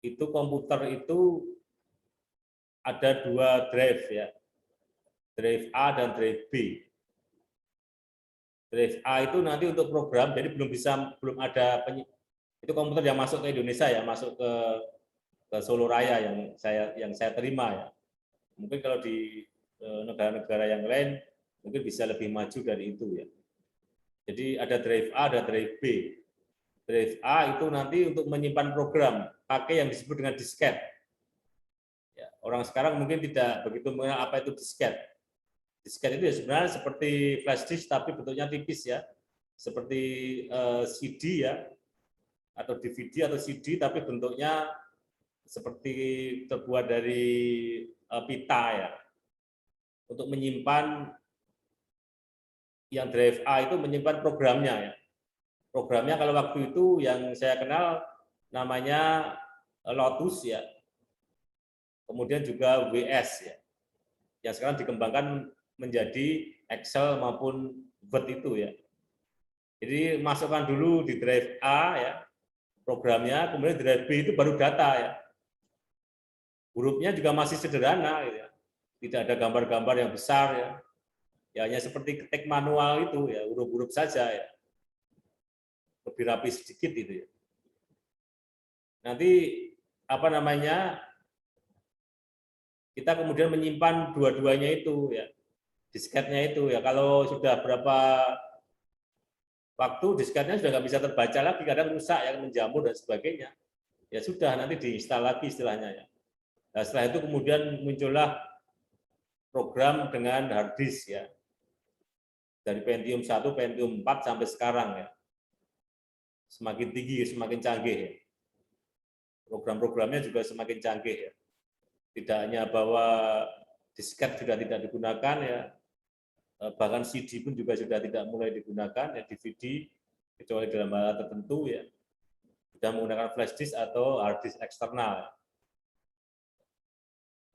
itu komputer itu ada dua drive ya, drive A dan drive B. Drive A itu nanti untuk program, jadi belum ada itu komputer yang masuk ke Indonesia ya, masuk ke Solo Raya yang saya terima ya. Mungkin kalau di negara-negara yang lain mungkin bisa lebih maju dari itu ya. Jadi ada drive A, ada drive B. Drive A itu nanti untuk menyimpan program, pakai yang disebut dengan disket. Ya, orang sekarang mungkin tidak begitu mengenal apa itu disket. Disket itu ya sebenarnya seperti flash disk tapi bentuknya tipis ya, seperti CD ya, atau DVD atau CD tapi bentuknya seperti terbuat dari pita ya. Untuk menyimpan yang drive A itu menyimpan programnya ya. Programnya kalau waktu itu yang saya kenal namanya Lotus ya. Kemudian juga WS ya. Yang sekarang dikembangkan menjadi Excel maupun Word itu ya. Jadi masukkan dulu di drive A ya programnya, kemudian drive B itu baru data ya. Hurufnya juga masih sederhana gitu ya. Tidak ada gambar-gambar yang besar ya. Ya hanya seperti ketik manual itu ya, huruf-huruf saja ya. Lebih rapi sedikit itu ya. Nanti apa namanya? Kita kemudian menyimpan dua-duanya itu ya. Disketnya itu ya. Kalau sudah berapa waktu disketnya sudah nggak bisa terbaca lagi, kadang rusak ya, menjamur dan sebagainya. Ya sudah nanti diinstal lagi istilahnya ya. Nah, setelah itu kemudian muncullah program dengan hard disk ya. Dari Pentium 1, Pentium 4 sampai sekarang ya. Semakin tinggi, semakin canggih ya. Program-programnya juga semakin canggih ya. Tidak hanya bahwa disket sudah tidak digunakan ya, bahkan CD pun juga sudah tidak mulai digunakan ya, DVD kecuali dalam hal tertentu ya. Sudah menggunakan flash disk atau hard disk eksternal.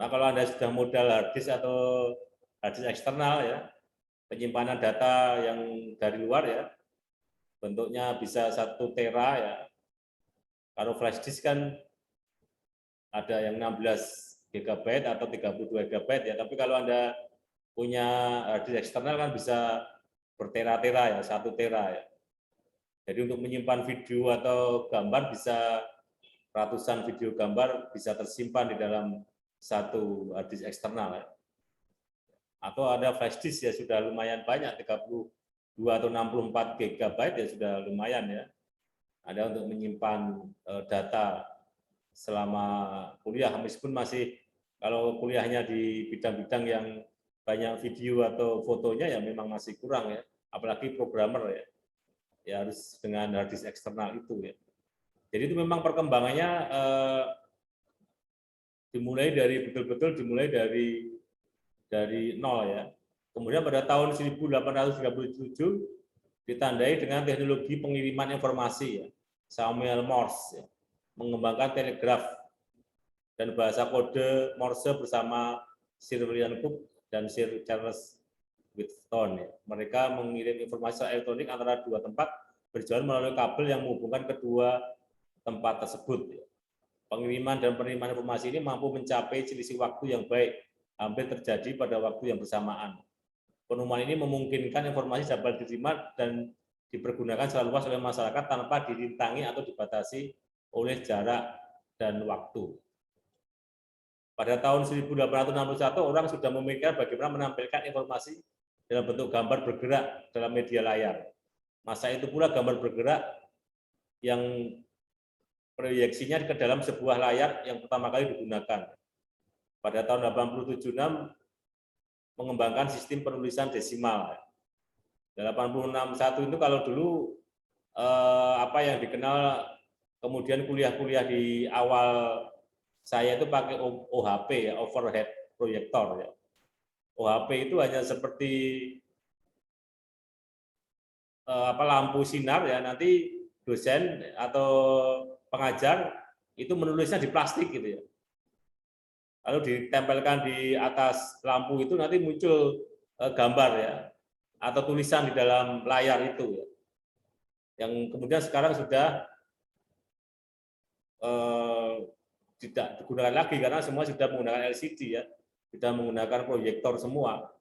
Nah, kalau Anda sudah modal hard disk atau hard disk eksternal ya, penyimpanan data yang dari luar ya, bentuknya bisa 1 tera ya. Kalau flash disk kan ada yang 16 GB atau 32 GB ya, tapi kalau Anda punya hard disk eksternal kan bisa bertera-tera ya, 1 tera ya. Jadi untuk menyimpan video atau gambar bisa ratusan video gambar bisa tersimpan di dalam 1 hard disk eksternal ya. Atau ada flash disk ya sudah lumayan banyak, 32 atau 64 GB ya sudah lumayan ya. Ada untuk menyimpan data selama kuliah, meskipun masih kalau kuliahnya di bidang-bidang yang banyak video atau fotonya ya memang masih kurang ya, apalagi programmer ya, ya harus dengan hard disk eksternal itu ya. Jadi itu memang perkembangannya dimulai dari betul-betul dimulai dari nol ya. Kemudian pada tahun 1837 ditandai dengan teknologi pengiriman informasi ya, Samuel Morse ya, mengembangkan telegraf dan bahasa kode Morse bersama Sir William Cooke dan Sir Charles Wheatstone. Ya. Mereka mengirim informasi elektronik antara dua tempat berjalan melalui kabel yang menghubungkan kedua tempat tersebut. Ya. Pengiriman dan penerimaan informasi ini mampu mencapai selisih waktu yang baik, hampir terjadi pada waktu yang bersamaan. Penemuan ini memungkinkan informasi dapat diterima dan dipergunakan secara luas oleh masyarakat tanpa dirintangi atau dibatasi oleh jarak dan waktu. Pada tahun 1861, orang sudah memikirkan bagaimana menampilkan informasi dalam bentuk gambar bergerak dalam media layar. Masa itu pula gambar bergerak yang proyeksinya ke dalam sebuah layar yang pertama kali digunakan. Pada tahun 1876, mengembangkan sistem penulisan desimal. 861 itu kalau dulu apa yang dikenal kemudian kuliah-kuliah di awal saya itu pakai OHP ya, overhead projector ya. OHP itu hanya seperti lampu sinar ya, nanti dosen atau pengajar itu menulisnya di plastik gitu ya. Lalu ditempelkan di atas lampu itu nanti muncul gambar ya atau tulisan di dalam layar itu ya. Yang kemudian sekarang sudah tidak digunakan lagi karena semua sudah menggunakan LCD ya, sudah menggunakan proyektor semua,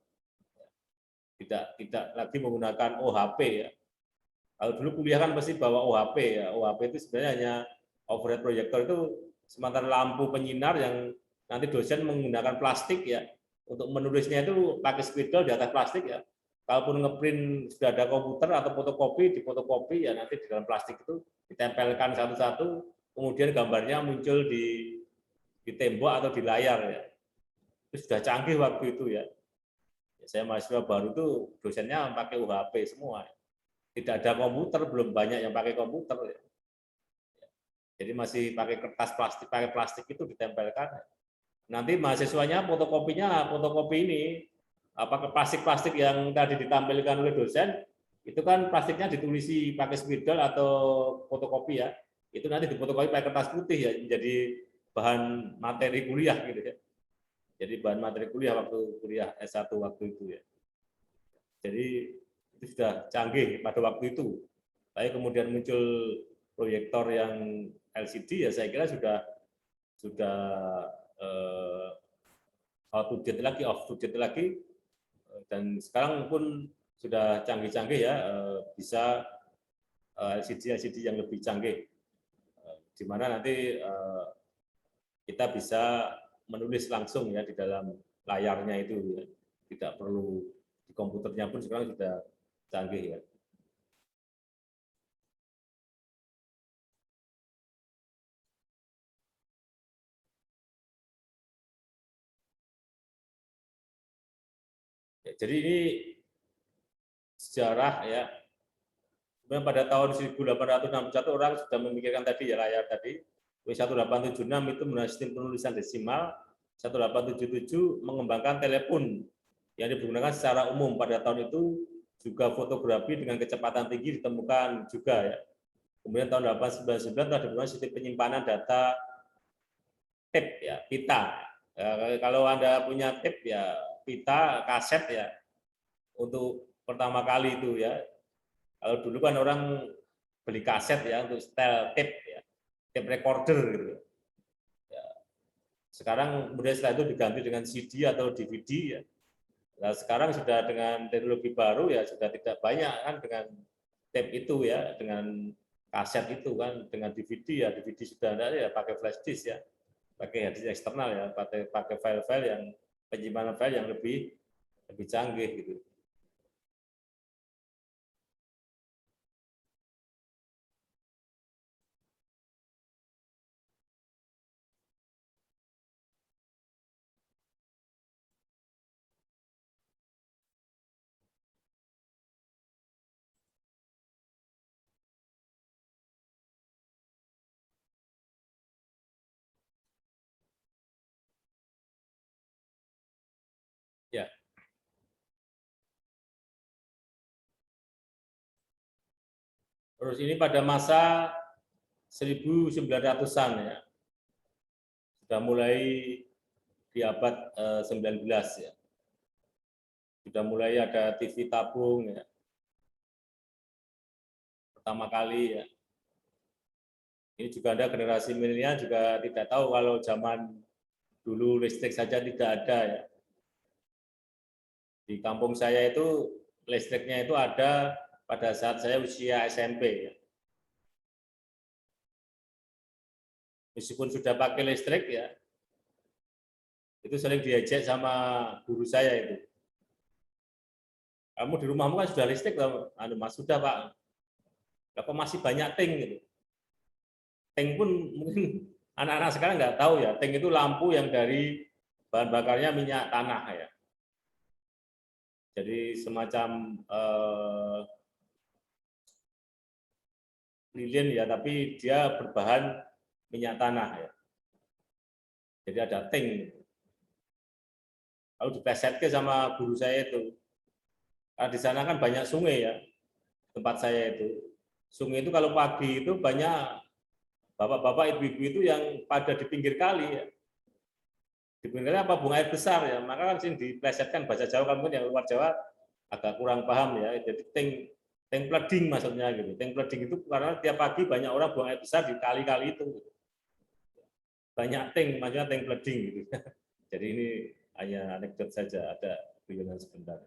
tidak lagi menggunakan OHP ya. Kalau dulu kuliah kan pasti bawa OHP ya, OHP itu sebenarnya hanya overhead proyektor, itu semacam lampu penyinar yang nanti dosen menggunakan plastik ya, untuk menulisnya itu pakai spidol di atas plastik ya. Kalaupun ngeprint sudah ada komputer atau fotokopi, di fotokopi ya nanti di dalam plastik itu ditempelkan satu-satu, kemudian gambarnya muncul di tembok atau di layar ya. Itu sudah canggih waktu itu ya. Saya mahasiswa baru itu dosennya pakai UHP semua. Tidak ada komputer, belum banyak yang pakai komputer ya. Jadi masih pakai kertas plastik, pakai plastik itu ditempelkan. Nanti mahasiswanya fotokopinya fotokopi ini, apakah plastik-plastik yang tadi ditampilkan oleh dosen, itu kan plastiknya ditulisi pakai spidol atau fotokopi ya, itu nanti difotokopi pakai kertas putih ya, menjadi bahan materi kuliah gitu ya. Jadi bahan materi kuliah waktu kuliah S1 waktu itu ya. Jadi itu sudah canggih pada waktu itu. Tapi kemudian muncul proyektor yang LCD ya, saya kira sudah out to date lagi, off to date lagi, dan sekarang pun sudah canggih-canggih ya, bisa LCD yang lebih canggih, di mana nanti kita bisa menulis langsung ya di dalam layarnya itu ya, tidak perlu di komputernya pun sekarang sudah canggih ya. Jadi ini sejarah ya. Kemudian pada tahun 1861 orang sudah memikirkan tadi ya, layar tadi. W1876 itu menggunakan sistem penulisan desimal. 1877 mengembangkan telepon yang digunakan secara umum. Pada tahun itu juga fotografi dengan kecepatan tinggi ditemukan juga ya. Kemudian tahun 1899 telah digunakan sistem penyimpanan data tape ya, pita. Ya, kalau Anda punya tape ya, pita, kaset ya, untuk pertama kali itu ya. Kalau dulu kan orang beli kaset ya untuk setel tape ya, tape recorder gitu. Ya. Sekarang kemudian setelah itu diganti dengan CD atau DVD ya. Nah, sekarang sudah dengan teknologi baru ya, sudah tidak banyak kan dengan tape itu ya, dengan kaset itu kan, dengan DVD ya, DVD sudah ada ya, pakai flash disk ya, pakai hard disk eksternal ya, pakai file-file yang penyimpanan file yang lebih canggih gitu. Ya. Terus ini pada masa 1900-an ya. Sudah mulai di abad 19 ya. Sudah mulai ada TV tabung ya. Pertama kali ya. Ini juga ada generasi milenial juga tidak tahu kalau zaman dulu listrik saja tidak ada ya. Di kampung saya itu listriknya itu ada pada saat saya usia SMP ya. Meskipun sudah pakai listrik ya, itu sering diejek sama guru saya itu. Kamu di rumahmu kan sudah listrik, Mas, sudah Pak. Kok masih banyak ting gitu. Ting pun mungkin anak-anak sekarang nggak tahu ya, ting itu lampu yang dari bahan bakarnya minyak tanah ya. Jadi semacam lilin ya, tapi dia berbahan minyak tanah ya. Jadi ada ting. Lalu diplesetke sama guru saya itu. Nah, di sana kan banyak sungai ya, tempat saya itu. Sungai itu kalau pagi itu banyak bapak-bapak, ibu-ibu itu yang pada di pinggir kali ya. Di pinggir kali apa, buang air besar ya. Maka kan sini diplesetkan, bahasa Jawa kan yang luar Jawa agak kurang paham ya. Jadi ting pleding maksudnya gitu. Ting pleding itu karena tiap pagi banyak orang buang air besar di kali-kali itu. banyak tank, maksudnya tank flooding gitu. Jadi ini hanya anekdot saja, ada guyonan sebentar.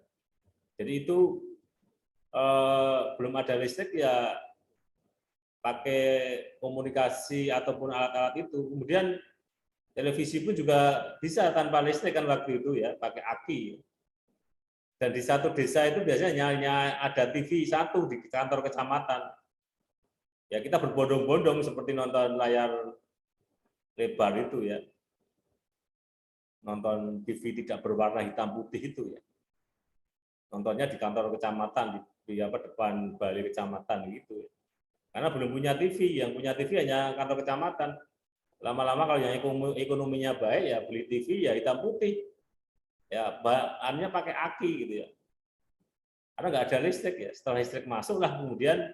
Jadi itu belum ada listrik ya pakai komunikasi ataupun alat-alat itu. Kemudian televisi pun juga bisa tanpa listrik kan waktu itu ya, pakai aki. Dan di satu desa itu biasanya hanya ada TV satu di kantor kecamatan. Ya kita berbondong-bondong seperti nonton layar lebar itu ya. Nonton TV tidak berwarna hitam putih itu ya. Nontonnya di kantor kecamatan, di depan balai kecamatan gitu ya. Karena belum punya TV, yang punya TV hanya kantor kecamatan. Lama-lama kalau yang ekonominya baik ya beli TV ya hitam putih. Ya bahannya pakai aki gitu ya. Karena nggak ada listrik ya. Setelah listrik masuklah kemudian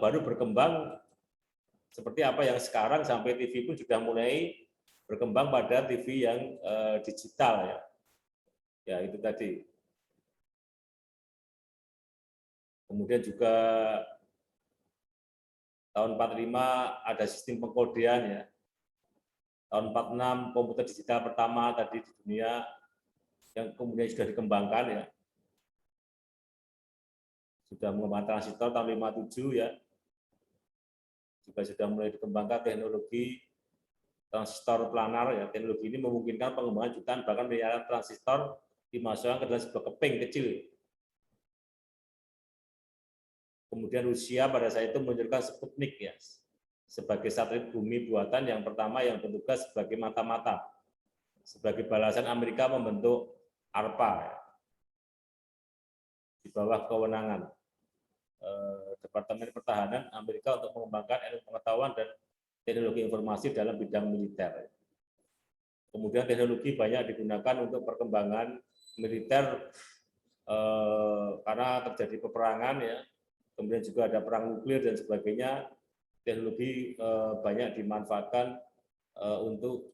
baru berkembang seperti apa yang sekarang, sampai TV pun sudah mulai berkembang pada TV yang digital ya. Ya itu tadi. Kemudian juga tahun 45 ada sistem pengkodean ya. Tahun 46 komputer digital pertama tadi di dunia yang kemudian sudah dikembangkan ya. Sudah mengembangkan transistor tahun 57 ya. Juga sudah mulai dikembangkan teknologi transistor planar ya. Teknologi ini memungkinkan pengembangan jutaan bahkan miliaran transistor dimasukkan ke dalam sebuah keping kecil. Kemudian Rusia pada saat itu meluncurkan Sputnik ya, sebagai satelit bumi buatan yang pertama yang bertugas sebagai mata-mata. Sebagai balasan Amerika membentuk ARPA ya, di bawah kewenangan Departemen Pertahanan Amerika untuk mengembangkan ilmu pengetahuan dan teknologi informasi dalam bidang militer. Kemudian teknologi banyak digunakan untuk perkembangan militer karena terjadi peperangan ya. Kemudian juga ada perang nuklir dan sebagainya, teknologi banyak dimanfaatkan untuk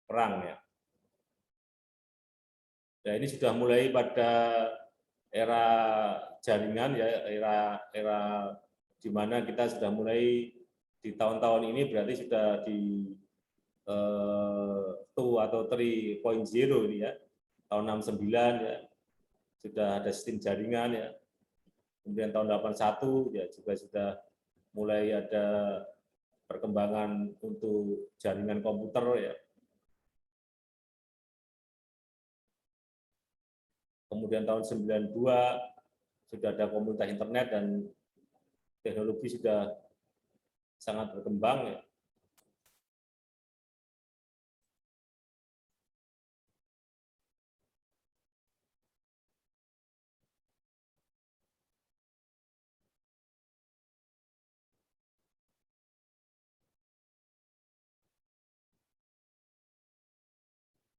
perang ya. Nah, ini sudah mulai pada era jaringan ya, era di mana kita sudah mulai di tahun-tahun ini berarti sudah di 2 atau 3.0 ini ya, tahun 69 ya, sudah ada sistem jaringan ya. Kemudian tahun 81 ya juga sudah mulai ada perkembangan untuk jaringan komputer ya. Kemudian tahun 92 sudah ada komunitas internet dan teknologi sudah sangat berkembang ya.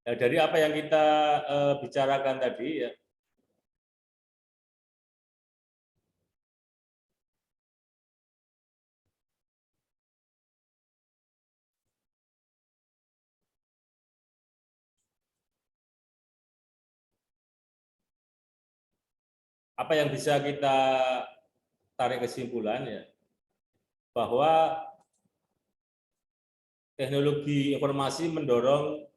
Nah, dari apa yang kita bicarakan tadi ya, apa yang bisa kita tarik kesimpulan ya, bahwa teknologi informasi mendorong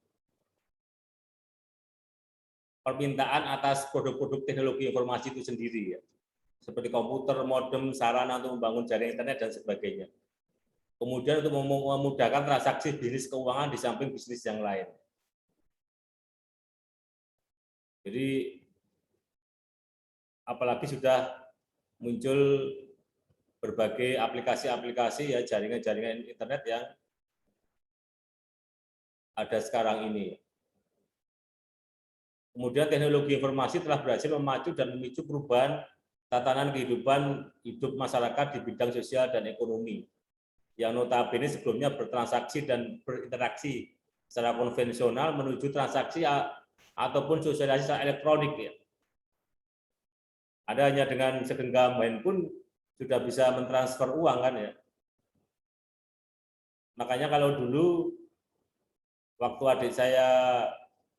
permintaan atas produk-produk teknologi informasi itu sendiri ya, seperti komputer, modem, sarana untuk membangun jaringan internet dan sebagainya. Kemudian untuk memudahkan transaksi bisnis keuangan di samping bisnis yang lain. Jadi apalagi sudah muncul berbagai aplikasi-aplikasi ya, jaringan-jaringan internet yang ada sekarang ini. Kemudian teknologi informasi telah berhasil memacu dan memicu perubahan tatanan kehidupan hidup masyarakat di bidang sosial dan ekonomi, yang notabene sebelumnya bertransaksi dan berinteraksi secara konvensional menuju transaksi ataupun sosialisasi secara elektronik ya. Ada hanya dengan segenggam handphone sudah bisa mentransfer uang kan ya. Makanya kalau dulu waktu adik saya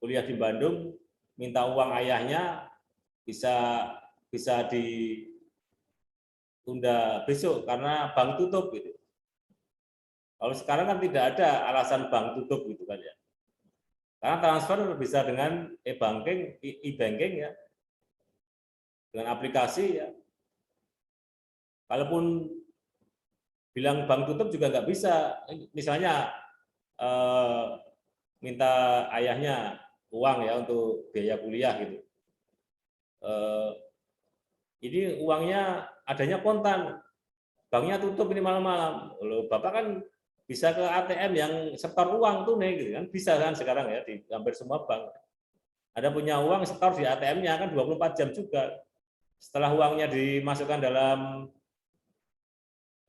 kuliah di Bandung minta uang ayahnya bisa ditunda besok karena bank tutup gitu. Kalau sekarang kan tidak ada alasan bank tutup gitu kan ya. Karena transfer bisa dengan e-banking, e-banking ya, dengan aplikasi ya. Kalaupun bilang bank tutup juga nggak bisa. Misalnya minta ayahnya uang ya untuk biaya kuliah gitu. Ini uangnya adanya kontan, banknya tutup ini malam-malam. Loh, Bapak kan bisa ke ATM yang setor uang tunai gitu kan, bisa kan sekarang ya di hampir semua bank. Ada punya uang setor di ATM-nya kan 24 jam juga. Setelah uangnya dimasukkan dalam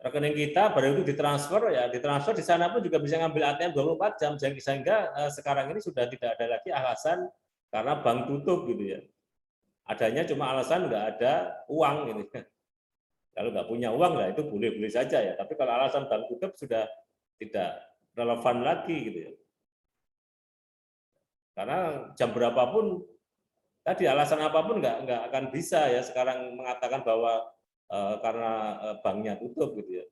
rekening kita, baru itu ditransfer ya, ditransfer di sana pun juga bisa ngambil ATM 24 jam, sehingga sekarang ini sudah tidak ada lagi alasan karena bank tutup gitu ya. Adanya cuma alasan nggak ada uang gitu. Kalau nggak punya uang lah itu boleh-boleh saja ya. Tapi kalau alasan bank tutup sudah tidak relevan lagi gitu ya. Karena jam berapapun tadi alasan apapun nggak akan bisa ya sekarang mengatakan bahwa karena banknya tutup gitu ya.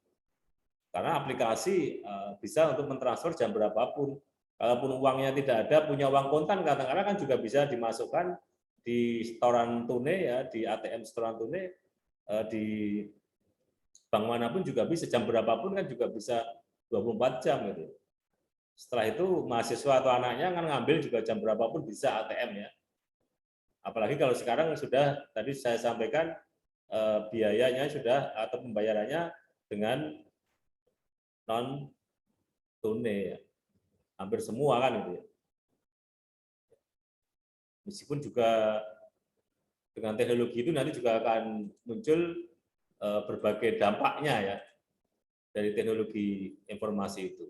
Karena aplikasi bisa untuk mentransfer jam berapapun. Kalaupun uangnya tidak ada, punya uang kontan kadang-kadang kan juga bisa dimasukkan di setoran tunai ya, di ATM setoran tunai, di bank manapun juga bisa, jam berapapun kan juga bisa 24 jam gitu. Setelah itu mahasiswa atau anaknya kan ngambil juga jam berapapun bisa ATM ya. Apalagi kalau sekarang sudah tadi saya sampaikan biayanya sudah atau pembayarannya dengan non tunai ya. Hampir semua kan itu ya. Meskipun juga dengan teknologi itu nanti juga akan muncul berbagai dampaknya ya dari teknologi informasi itu.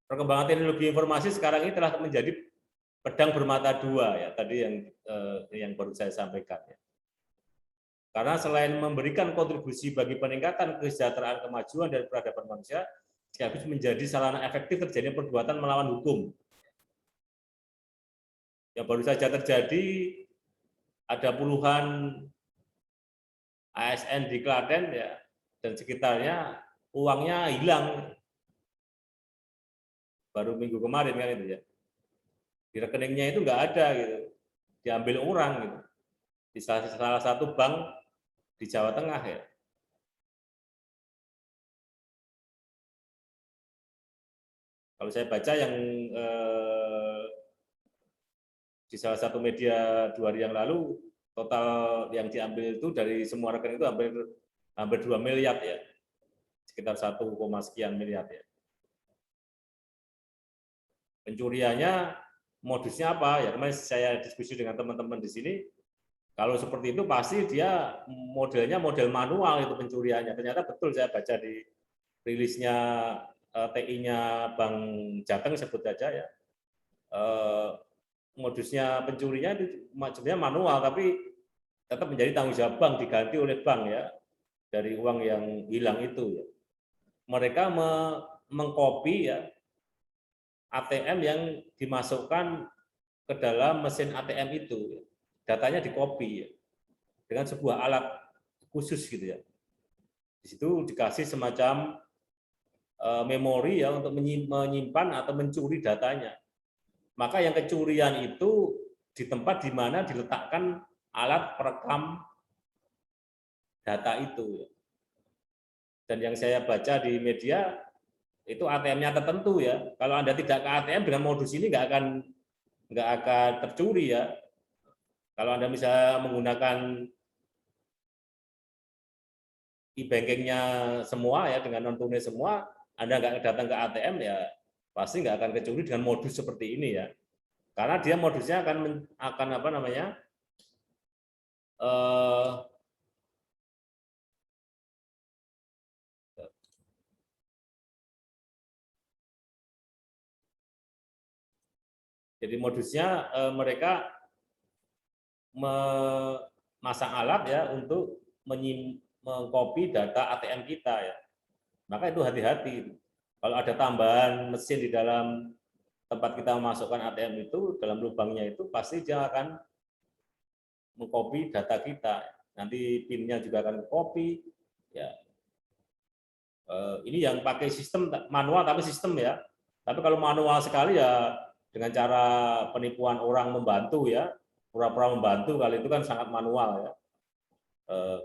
Perkembangan teknologi informasi sekarang ini telah menjadi pedang bermata dua ya tadi yang baru saya sampaikan ya. Karena selain memberikan kontribusi bagi peningkatan kesejahteraan, kemajuan dan peradaban manusia, sekaligus menjadi sarana efektif terjadinya perbuatan melawan hukum. Yang baru saja terjadi ada puluhan ASN di Klaten ya dan sekitarnya uangnya hilang baru minggu kemarin kan itu ya. Di rekeningnya itu nggak ada gitu, diambil orang gitu. Di salah satu bank di Jawa Tengah ya. Kalau saya baca yang di salah satu media 2 hari yang lalu, total yang diambil itu dari semua rekening itu hampir 2 miliar ya, sekitar 1, sekian miliar ya. Pencuriannya modusnya apa ya? Kemarin saya diskusi dengan teman-teman di sini. Kalau seperti itu pasti dia modelnya model manual itu pencuriannya. Ternyata betul saya baca di rilisnya TI-nya Bank Jateng sebut saja ya. Modusnya pencurinya itu sebenarnya manual tapi tetap menjadi tanggung jawab bank, diganti oleh bank ya dari uang yang hilang itu ya. Mereka mengcopy ya ATM yang dimasukkan ke dalam mesin ATM itu. Datanya di-copy ya, dengan sebuah alat khusus gitu ya. Di situ dikasih semacam memori ya untuk menyimpan atau mencuri datanya. Maka yang kecurian itu di tempat di mana diletakkan alat perekam data itu. Dan yang saya baca di media itu ATM-nya tertentu ya. Kalau Anda tidak ke ATM dengan modus ini nggak akan tercuri ya. Kalau Anda bisa menggunakan e-bankingnya semua ya dengan non tunai semua, Anda nggak datang ke ATM ya pasti nggak akan kecuri dengan modus seperti ini ya. Karena dia modusnya akan apa namanya? Jadi modusnya mereka memasang alat ya untuk mengcopy data ATM kita ya. Maka itu hati-hati. Kalau ada tambahan mesin di dalam tempat kita memasukkan ATM itu, dalam lubangnya itu pasti dia akan mengcopy data kita. Nanti PIN-nya juga akan copy ya. Ini yang pakai sistem manual tapi sistem ya. Tapi kalau manual sekali ya dengan cara penipuan orang membantu ya, pura-pura membantu, kalau itu kan sangat manual ya.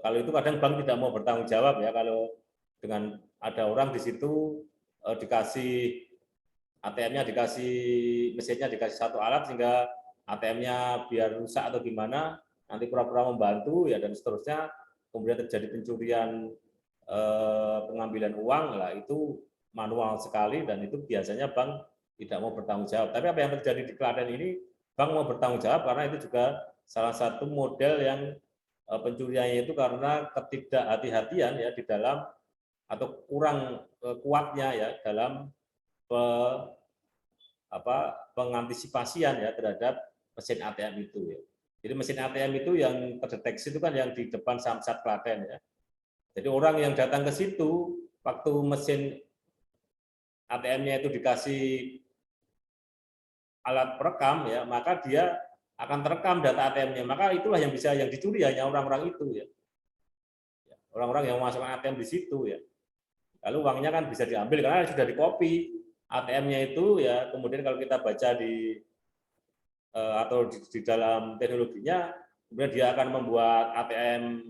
Kalau itu kadang bank tidak mau bertanggung jawab ya, kalau dengan ada orang di situ dikasih ATM-nya, dikasih mesinnya, dikasih satu alat sehingga ATM-nya biar rusak atau gimana, nanti pura-pura membantu ya dan seterusnya, kemudian terjadi pencurian, pengambilan uang lah, itu manual sekali dan itu biasanya bank tidak mau bertanggung jawab. Tapi apa yang terjadi di Klaten ini, bank mau bertanggung jawab karena itu juga salah satu model yang pencuriannya itu karena ketidakhati-hatian ya di dalam atau kurang kuatnya ya dalam pengantisipasian ya terhadap mesin ATM itu ya. Jadi mesin ATM itu yang terdeteksi itu kan yang di depan Samsat Klaten ya. Jadi orang yang datang ke situ waktu mesin ATM-nya itu dikasih alat perekam ya, maka dia akan terekam data ATM-nya. Maka itulah yang bisa yang dicuri hanya orang-orang itu ya. Orang-orang yang memasukkan ATM di situ ya. Lalu uangnya kan bisa diambil karena sudah dikopi ATM-nya itu ya. Kemudian kalau kita baca di atau di dalam teknologinya, kemudian dia akan membuat ATM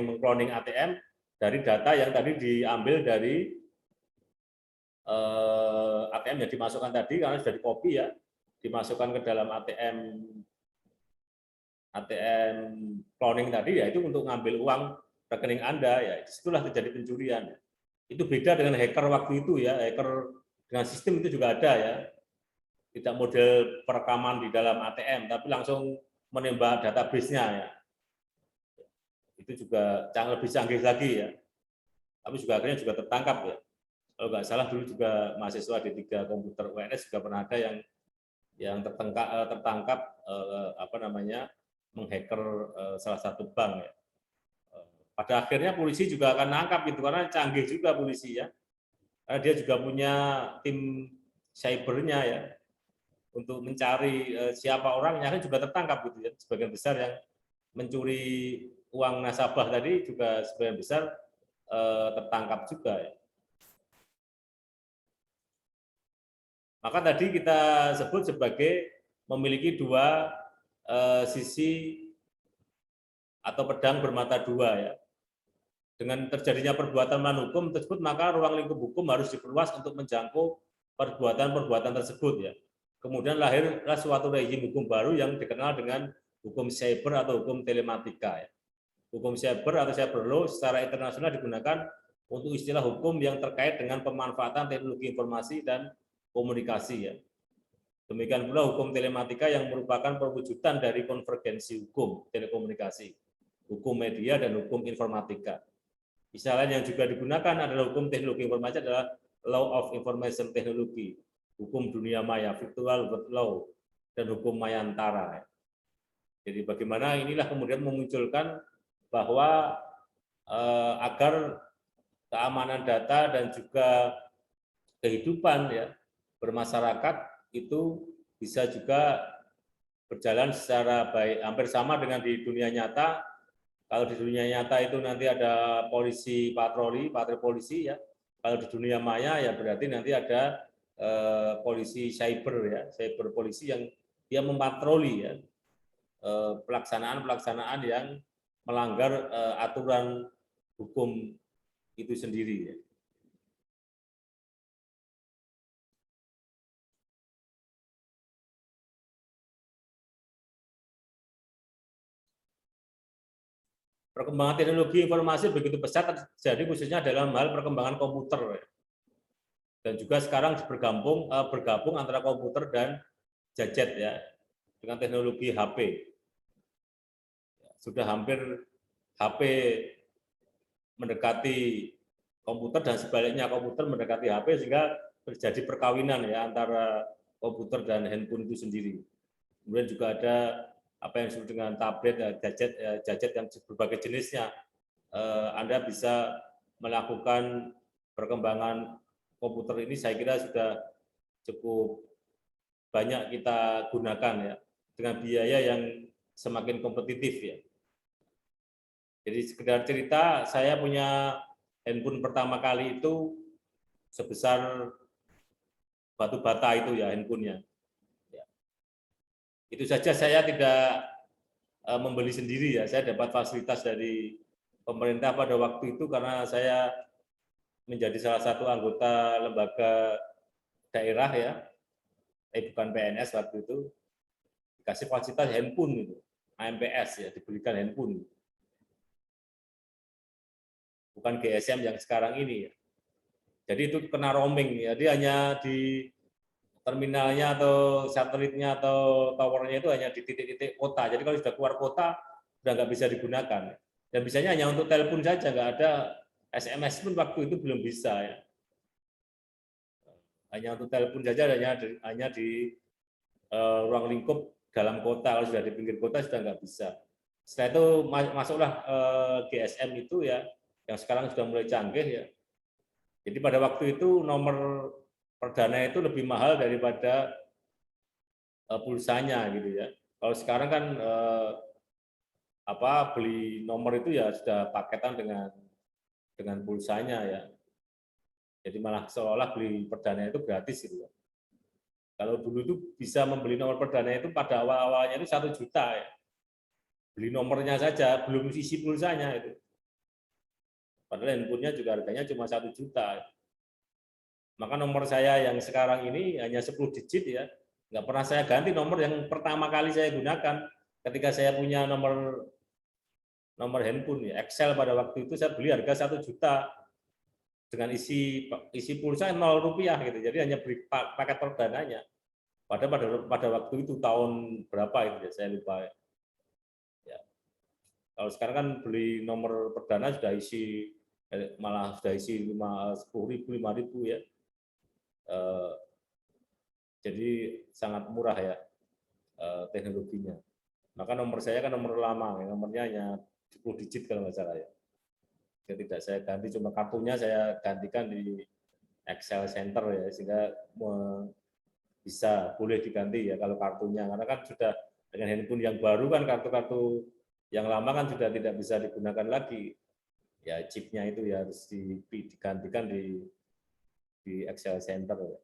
mengcloning ATM dari data yang tadi diambil dari ATM yang dimasukkan tadi karena sudah dikopi ya, dimasukkan ke dalam ATM cloning tadi ya, itu untuk ngambil uang rekening Anda ya, disitulah terjadi pencurian. Itu beda dengan hacker waktu itu ya, hacker dengan sistem itu juga ada ya, tidak model perekaman di dalam ATM, tapi langsung menembak database-nya ya. Itu juga lebih canggih lagi ya, tapi juga akhirnya juga tertangkap ya. Kalau nggak salah dulu juga mahasiswa D3 komputer UNS juga pernah ada yang tertangkap menghacker salah satu bank ya. Pada akhirnya polisi juga akan nangkap itu karena canggih juga polisi ya. Karena dia juga punya tim cybernya ya untuk mencari siapa orangnya, kan juga tertangkap gitu ya. Sebagian besar yang mencuri uang nasabah tadi juga sebagian besar tertangkap juga ya. Maka tadi kita sebut sebagai memiliki dua sisi atau pedang bermata dua ya. Dengan terjadinya perbuatan melawan hukum tersebut, maka ruang lingkup hukum harus diperluas untuk menjangkau perbuatan-perbuatan tersebut ya. Kemudian lahirlah suatu rezim hukum baru yang dikenal dengan hukum cyber atau hukum telematika ya. Hukum cyber atau cyber law secara internasional digunakan untuk istilah hukum yang terkait dengan pemanfaatan teknologi informasi dan komunikasi ya. Demikian pula hukum telematika yang merupakan perwujudan dari konvergensi hukum telekomunikasi, hukum media dan hukum informatika. Istilah yang juga digunakan adalah hukum teknologi informasi adalah Law of Information Technology, hukum dunia maya, virtual world law, dan hukum mayantara. Jadi bagaimana inilah kemudian memunculkan bahwa agar keamanan data dan juga kehidupan ya bermasyarakat itu bisa juga berjalan secara baik, hampir sama dengan di dunia nyata. Kalau di dunia nyata itu nanti ada polisi patroli polisi ya. Kalau di dunia maya ya berarti nanti ada polisi cyber ya, cyber polisi yang dia mempatroli ya pelaksanaan yang melanggar aturan hukum itu sendiri ya. Perkembangan teknologi informasi begitu pesat terjadi khususnya dalam hal perkembangan komputer. Dan juga sekarang bergabung antara komputer dan gadget ya, dengan teknologi HP. Sudah hampir HP mendekati komputer dan sebaliknya komputer mendekati HP sehingga terjadi perkawinan ya antara komputer dan handphone itu sendiri. Kemudian juga ada apa yang disebut dengan tablet, gadget yang berbagai jenisnya. Anda bisa melakukan perkembangan komputer ini, saya kira sudah cukup banyak kita gunakan ya, dengan biaya yang semakin kompetitif ya. Jadi sekedar cerita, saya punya handphone pertama kali itu sebesar batu bata itu ya handphonenya. Ya. Itu saja saya tidak membeli sendiri ya, saya dapat fasilitas dari pemerintah pada waktu itu karena saya menjadi salah satu anggota lembaga daerah ya, bukan PNS waktu itu, dikasih fasilitas handphone itu, AMPS ya, diberikan handphone. Bukan GSM yang sekarang ini ya. Jadi itu kena roaming ya, dia hanya di terminalnya atau satelitnya atau towernya itu hanya di titik-titik kota. Jadi kalau sudah keluar kota sudah nggak bisa digunakan. Dan bisanya hanya untuk telepon saja, nggak ada SMS pun waktu itu belum bisa ya. Hanya untuk telepon saja, hanya di ruang lingkup dalam kota. Kalau sudah di pinggir kota sudah nggak bisa. Setelah itu masuklah GSM itu ya, yang sekarang sudah mulai canggih ya. Jadi pada waktu itu nomor perdana itu lebih mahal daripada pulsanya gitu ya. Kalau sekarang kan beli nomor itu ya sudah paketan dengan pulsanya ya. Jadi malah seolah beli perdana itu gratis gitu ya. Kalau dulu itu bisa membeli nomor perdana itu pada awal-awalnya itu 1 juta ya. Beli nomornya saja, belum isi pulsanya itu. Padahal handphonenya juga harganya cuma 1 juta. Maka nomor saya yang sekarang ini hanya 10 digit ya. Nggak pernah saya ganti nomor yang pertama kali saya gunakan. Ketika saya punya nomor handphone ya, Excel pada waktu itu saya beli harga 1 juta. Dengan isi pulsa 0 rupiah gitu. Jadi hanya beli paket perdananya. Pada waktu itu tahun berapa itu ya, saya lupa. Ya. Kalau sekarang kan beli nomor perdana sudah isi malah sudah isi 10.000, 5.000 ya. Jadi sangat murah ya teknologinya. Maka nomor saya kan nomor lama, nomornya hanya 10 digit kalau nggak salah ya. Jadi tidak saya ganti, cuma kartunya saya gantikan di Excel Center ya, sehingga bisa boleh diganti ya kalau kartunya. Karena kan sudah dengan handphone yang baru kan kartu-kartu yang lama kan sudah tidak bisa digunakan lagi. Ya chipnya itu ya harus digantikan di Excel Center.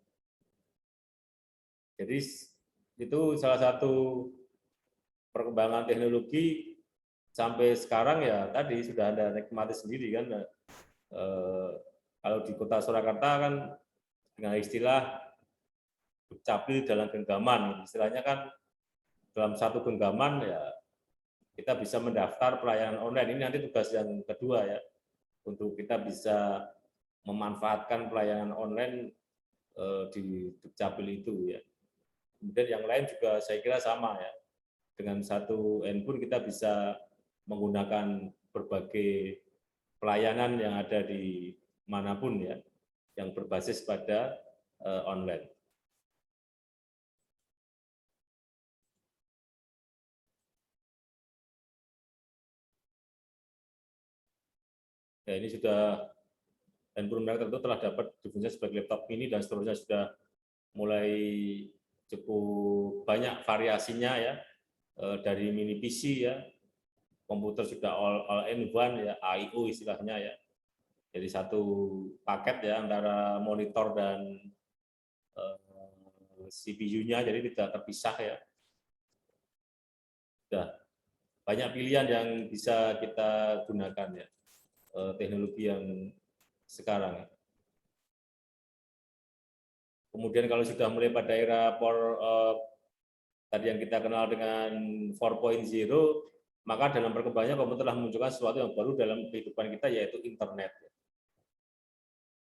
Jadi itu salah satu perkembangan teknologi sampai sekarang ya tadi sudah Anda nikmati sendiri kan. Kalau di Kota Surakarta kan dengan istilah dukcapil dalam genggaman, istilahnya kan dalam satu genggaman ya kita bisa mendaftar pelayanan online. Ini nanti tugas yang kedua ya, untuk kita bisa memanfaatkan pelayanan online di dukcapil itu ya. Kemudian yang lain juga saya kira sama ya. Dengan satu handphone kita bisa menggunakan berbagai pelayanan yang ada di manapun ya, yang berbasis pada online. Ya, ini sudah handphone merek tertentu telah dapat difungsikan sebagai laptop mini dan seterusnya, sudah mulai cukup banyak variasinya ya, dari mini PC ya, komputer sudah all in one ya, AIO istilahnya ya. Jadi satu paket ya antara monitor dan CPU-nya, jadi tidak terpisah ya. Sudah banyak pilihan yang bisa kita gunakan ya, teknologi yang sekarang ya. Kemudian kalau sudah mulai pada era tadi yang kita kenal dengan 4.0, maka dalam perkembangannya komputer telah memunculkan sesuatu yang baru dalam kehidupan kita, yaitu internet.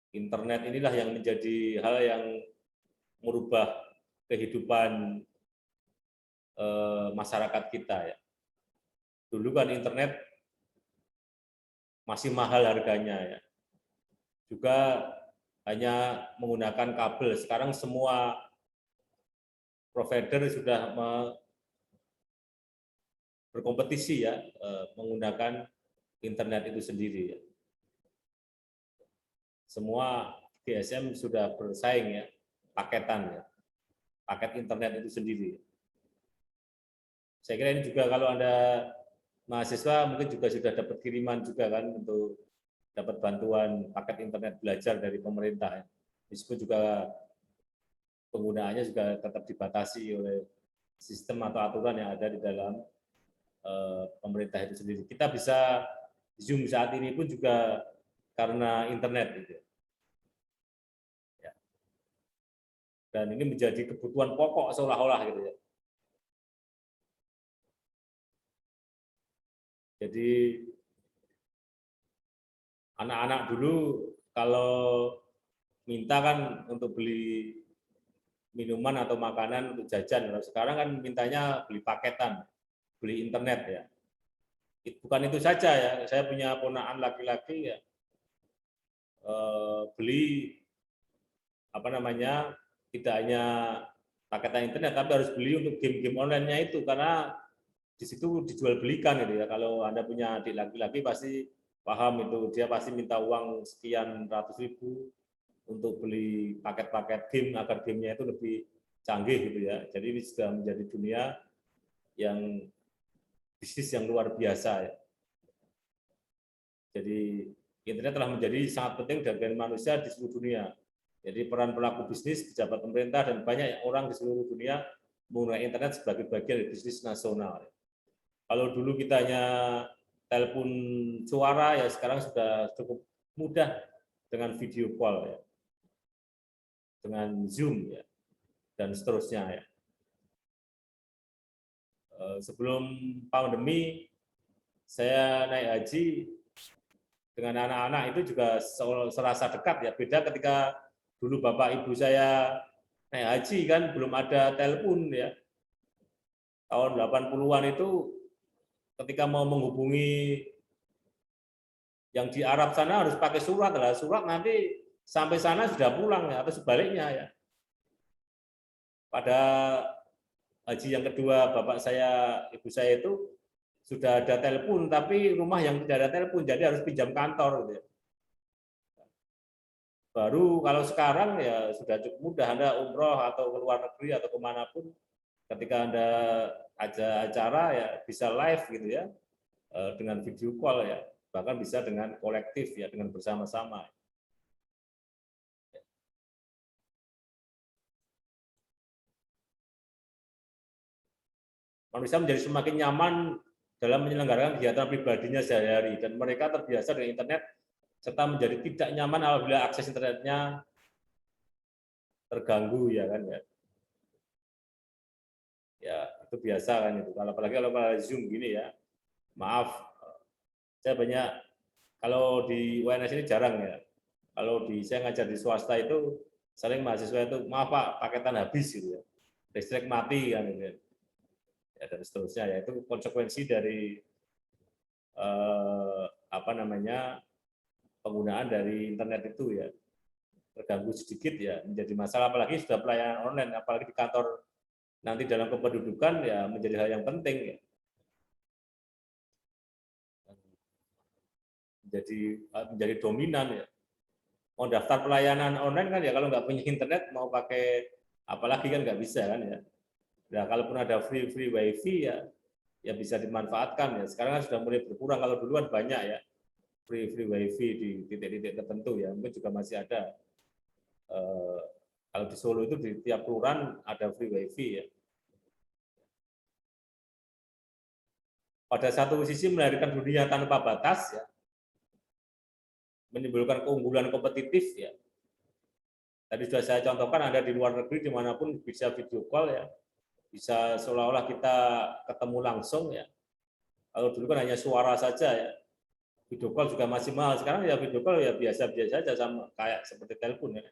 Internet inilah yang menjadi hal yang merubah kehidupan masyarakat kita ya. Dulu kan internet masih mahal harganya ya. Juga hanya menggunakan kabel. Sekarang semua provider sudah berkompetisi ya, menggunakan internet itu sendiri ya. Semua GSM sudah bersaing ya, paketan ya, paket internet itu sendiri. Saya kira ini juga kalau Anda mahasiswa mungkin juga sudah dapat kiriman juga kan untuk dapat bantuan paket internet belajar dari pemerintah. Meskipun juga penggunaannya juga tetap dibatasi oleh sistem atau aturan yang ada di dalam pemerintah itu sendiri. Kita bisa Zoom saat ini pun juga karena internet gitu. Ya. Dan ini menjadi kebutuhan pokok seolah-olah gitu ya. Jadi anak-anak dulu kalau minta kan untuk beli minuman atau makanan untuk jajan. Sekarang kan mintanya beli paketan, beli internet ya. Bukan itu saja ya, saya punya ponakan laki-laki ya, beli apa namanya, tidak hanya paketan internet, tapi harus beli untuk game-game online-nya itu, karena di situ dijual belikan gitu ya. Kalau Anda punya adik laki-laki pasti paham itu, dia pasti minta uang sekian ratus ribu untuk beli paket-paket game agar gamenya itu lebih canggih gitu ya. Jadi ini sudah menjadi dunia yang bisnis yang luar biasa ya. Jadi internet telah menjadi sangat penting bagi manusia di seluruh dunia. Jadi peran pelaku bisnis, pejabat pemerintah, dan banyak orang di seluruh dunia menggunakan internet sebagai bagian dari bisnis nasional. Kalau dulu kita hanya telepon suara, ya sekarang sudah cukup mudah dengan video call ya, dengan Zoom ya, dan seterusnya ya. Sebelum pandemi saya naik haji dengan anak-anak itu juga serasa dekat ya. Beda ketika dulu bapak ibu saya naik haji kan belum ada telepon ya. Tahun 80-an itu ketika mau menghubungi yang di Arab sana harus pakai surat, lah surat nanti sampai sana sudah pulang ya, atau sebaliknya ya. Pada haji yang kedua bapak saya, ibu saya itu sudah ada telepon, tapi rumah yang tidak ada telepon, jadi harus pinjam kantor gitu ya. Baru kalau sekarang ya sudah cukup mudah, Anda umroh atau ke luar negeri atau kemanapun, ketika Anda ada acara ya bisa live gitu ya, dengan video call ya, bahkan bisa dengan kolektif ya, dengan bersama-sama. Manusia menjadi semakin nyaman dalam menyelenggarakan kegiatan pribadinya sehari-hari, dan mereka terbiasa dengan internet serta menjadi tidak nyaman apabila akses internetnya terganggu ya kan ya. Ya itu biasa kan itu. Apalagi kalau Zoom gini ya. Maaf, saya banyak kalau di UNS ini jarang ya. Kalau saya ngajar di swasta itu sering mahasiswa itu maaf Pak, paketan habis gitu ya. Listrik mati kan gitu ya. Ya, dan seterusnya ya, itu konsekuensi dari apa namanya, penggunaan dari internet itu ya, terganggu sedikit ya menjadi masalah, apalagi sudah pelayanan online, apalagi di kantor nanti dalam kependudukan ya menjadi hal yang penting ya. Menjadi dominan ya. Mau daftar pelayanan online kan ya, kalau nggak punya internet mau pakai apalagi kan nggak bisa kan ya. Nah, kalaupun ada free wifi ya bisa dimanfaatkan ya. Sekarang kan sudah mulai berkurang, kalau dulu kan banyak ya free wifi di titik-titik tertentu ya, mungkin juga masih ada. Kalau di Solo itu di tiap kelurahan ada free wifi ya. Pada satu sisi melahirkan dunia tanpa batas ya, menimbulkan keunggulan kompetitif ya. Tadi sudah saya contohkan, ada di luar negeri dimanapun bisa video call ya, bisa seolah-olah kita ketemu langsung ya. Kalau dulu kan hanya suara saja ya, video call juga masih mahal. Sekarang ya video call ya biasa-biasa saja, sama kayak seperti telepon ya.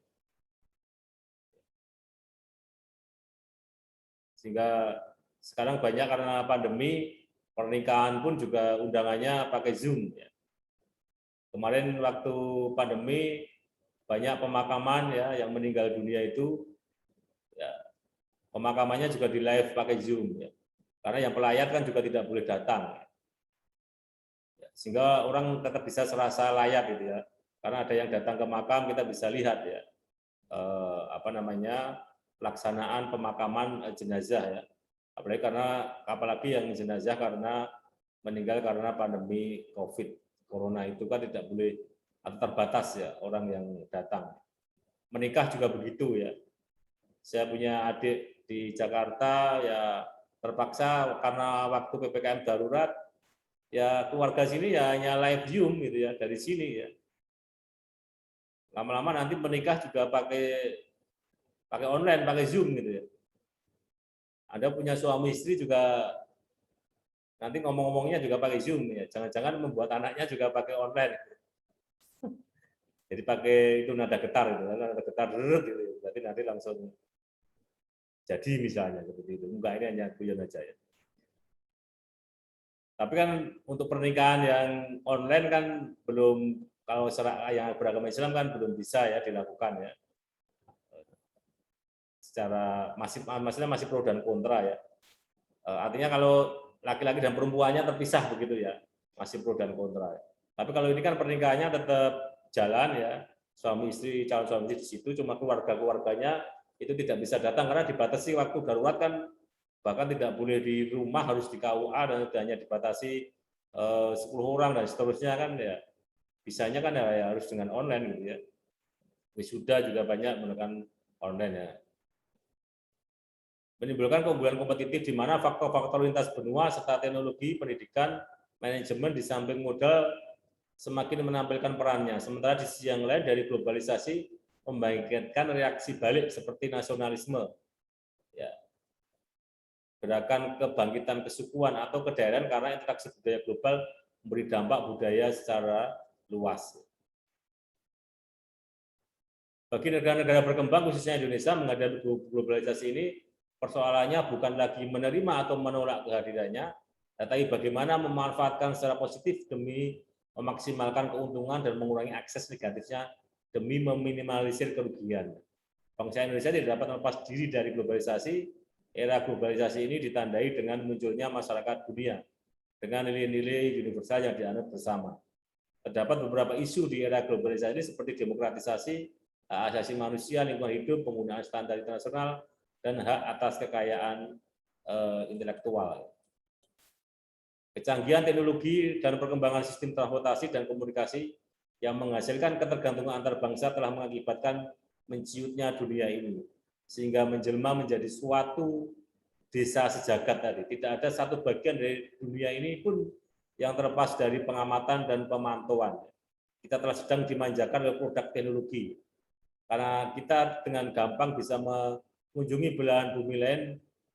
Sehingga sekarang banyak karena pandemi, pernikahan pun juga undangannya pakai Zoom ya. Kemarin waktu pandemi banyak pemakaman ya yang meninggal dunia itu ya, pemakamannya juga di live pakai Zoom ya. Karena yang pelayat kan juga tidak boleh datang. Ya, sehingga orang tetap bisa serasa layak gitu ya. Karena ada yang datang ke makam, kita bisa lihat ya. Apa namanya, pelaksanaan pemakaman jenazah ya. Apalagi yang jenazah karena meninggal karena pandemi COVID. Corona itu kan tidak boleh atau terbatas ya orang yang datang. Menikah juga begitu ya. Saya punya adik di Jakarta ya terpaksa karena waktu PPKM darurat ya keluarga sini ya hanya live Zoom gitu ya dari sini ya. Lama-lama nanti menikah juga pakai online, pakai Zoom gitu ya. Anda punya suami istri juga nanti ngomong-ngomongnya juga pakai Zoom ya. Jangan-jangan membuat anaknya juga pakai online. Jadi pakai itu nada getar itu, nada getar gitu. Berarti nanti langsung jadi misalnya seperti itu. Enggak, ini hanya guyon aja ya. Tapi kan untuk pernikahan yang online kan belum, kalau yang beragama Islam kan belum bisa ya dilakukan ya. Secara maksudnya masih pro dan kontra ya. Artinya kalau laki-laki dan perempuannya terpisah begitu ya, masih pro dan kontra. Tapi kalau ini kan pernikahannya tetap jalan ya, suami istri, calon suami istri di situ, cuma keluarganya itu tidak bisa datang karena dibatasi waktu darurat kan, bahkan tidak boleh di rumah, harus di KUA dan hanya dibatasi 10 orang dan seterusnya kan ya. Bisanya kan ya harus dengan online gitu ya. Wisuda juga banyak menggunakan online ya. Menimbulkan keunggulan kompetitif di mana faktor-faktor lintas benua serta teknologi, pendidikan, manajemen di samping modal semakin menampilkan perannya. Sementara di sisi yang lain dari globalisasi membangkitkan reaksi balik seperti nasionalisme, ya, gerakan kebangkitan kesukuan atau kedaerahan karena interaksi budaya global memberi dampak budaya secara luas. Bagi negara-negara berkembang, khususnya Indonesia, menghadapi globalisasi ini, persoalannya bukan lagi menerima atau menolak kehadirannya, tetapi bagaimana memanfaatkan secara positif demi memaksimalkan keuntungan dan mengurangi akses negatifnya demi meminimalisir kerugian. Bangsa Indonesia tidak dapat melepas diri dari globalisasi. Era globalisasi ini ditandai dengan munculnya masyarakat dunia dengan nilai-nilai universal yang dianut bersama. Terdapat beberapa isu di era globalisasi ini seperti demokratisasi, hak asasi manusia, lingkungan hidup, penggunaan standar internasional, dan hak atas kekayaan intelektual. Kecanggihan teknologi dan perkembangan sistem transportasi dan komunikasi yang menghasilkan ketergantungan antar bangsa telah mengakibatkan menciutnya dunia ini, sehingga menjelma menjadi suatu desa sejagat tadi. Tidak ada satu bagian dari dunia ini pun yang terlepas dari pengamatan dan pemantauan. Kita telah sedang dimanjakan oleh produk teknologi, karena kita dengan gampang bisa mengunjungi belahan bumi lain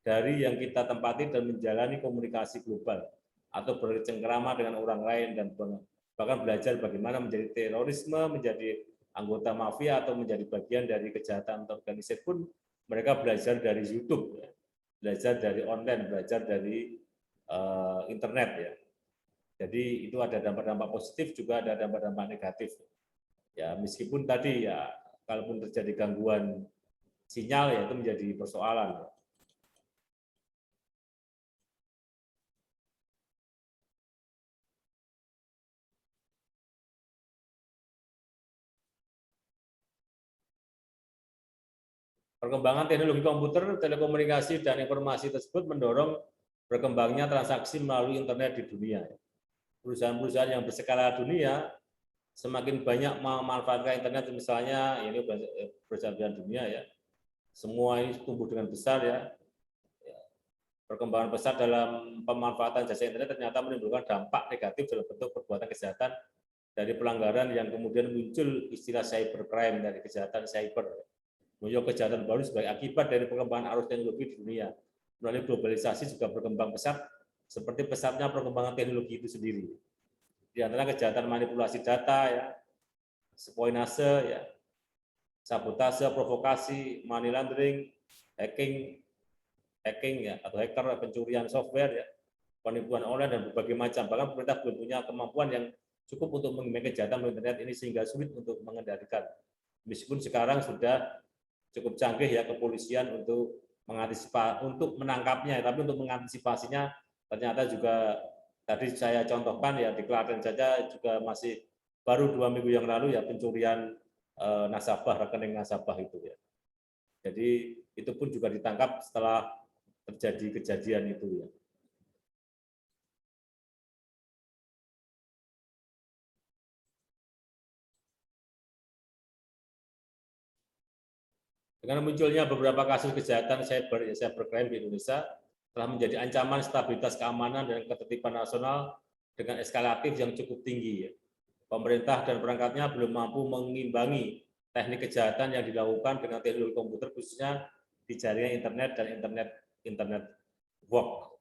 dari yang kita tempati dan menjalani komunikasi global atau bercengkerama dengan orang lain dan bahkan belajar bagaimana menjadi terorisme, menjadi anggota mafia atau menjadi bagian dari kejahatan terorganisir pun mereka belajar dari YouTube, ya. Belajar dari online, belajar dari internet ya. Jadi itu ada dampak-dampak positif juga ada dampak-dampak negatif. Ya meskipun tadi ya kalaupun terjadi gangguan sinyal ya itu menjadi persoalan. Perkembangan teknologi komputer, telekomunikasi, dan informasi tersebut mendorong berkembangnya transaksi melalui internet di dunia. Perusahaan-perusahaan yang berskala dunia semakin banyak memanfaatkan internet, misalnya ini perusahaan-perusahaan dunia ya, semua ini tumbuh dengan besar ya. Perkembangan besar dalam pemanfaatan jasa internet ternyata menimbulkan dampak negatif dalam bentuk perbuatan kejahatan dari pelanggaran yang kemudian muncul istilah cybercrime dari kejahatan cyber. Muncul kejahatan baru sebagai akibat dari perkembangan arus teknologi di dunia. Melalui globalisasi juga berkembang pesat, seperti pesatnya perkembangan teknologi itu sendiri. Di antara kejahatan manipulasi data, ya, spionase, ya, sabotase, provokasi, money laundering, hacking ya, atau hacker, pencurian software, ya, penipuan online dan berbagai macam. Bahkan pemerintah belum punya kemampuan yang cukup untuk mengimbang kejahatan melalui internet ini sehingga sulit untuk mengendalikan. Meskipun sekarang sudah cukup canggih ya kepolisian untuk mengantisipasi, untuk menangkapnya, tapi untuk mengantisipasinya ternyata juga tadi saya contohkan ya di Klaten saja juga masih baru 2 minggu yang lalu ya pencurian nasabah, rekening nasabah itu ya. Jadi itu pun juga ditangkap setelah terjadi kejadian itu ya. Dengan munculnya beberapa kasus kejahatan cybercrime di Indonesia telah menjadi ancaman stabilitas keamanan dan ketertiban nasional dengan eskalatif yang cukup tinggi. Pemerintah dan perangkatnya belum mampu mengimbangi teknik kejahatan yang dilakukan dengan teknologi komputer, khususnya di jaringan internet dan internet work.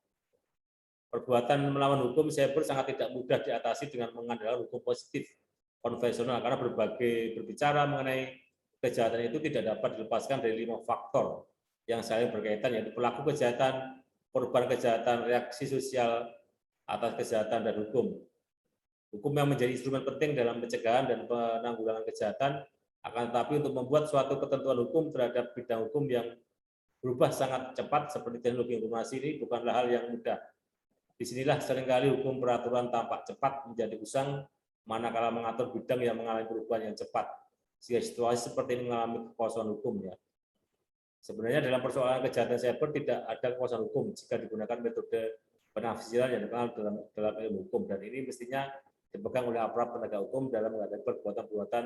Perbuatan melawan hukum cyber sangat tidak mudah diatasi dengan mengandalkan hukum positif konvensional, karena berbicara mengenai kejahatan itu tidak dapat dilepaskan dari 5 faktor yang saling berkaitan, yaitu pelaku kejahatan, korban kejahatan, reaksi sosial atas kejahatan, dan hukum. Hukum yang menjadi instrumen penting dalam pencegahan dan penanggulangan kejahatan, akan tetapi untuk membuat suatu ketentuan hukum terhadap bidang hukum yang berubah sangat cepat seperti teknologi informasi ini bukanlah hal yang mudah. Disinilah seringkali hukum peraturan tampak cepat menjadi usang manakala mengatur bidang yang mengalami perubahan yang cepat, sehingga situasi seperti ini mengalami kekosongan hukum. Ya. Sebenarnya dalam persoalan kejahatan cyber tidak ada kekosongan hukum jika digunakan metode penafsiran yang dikenal dalam ilmu hukum, dan ini mestinya dipegang oleh aparat penegak hukum dalam menghadapi perbuatan-perbuatan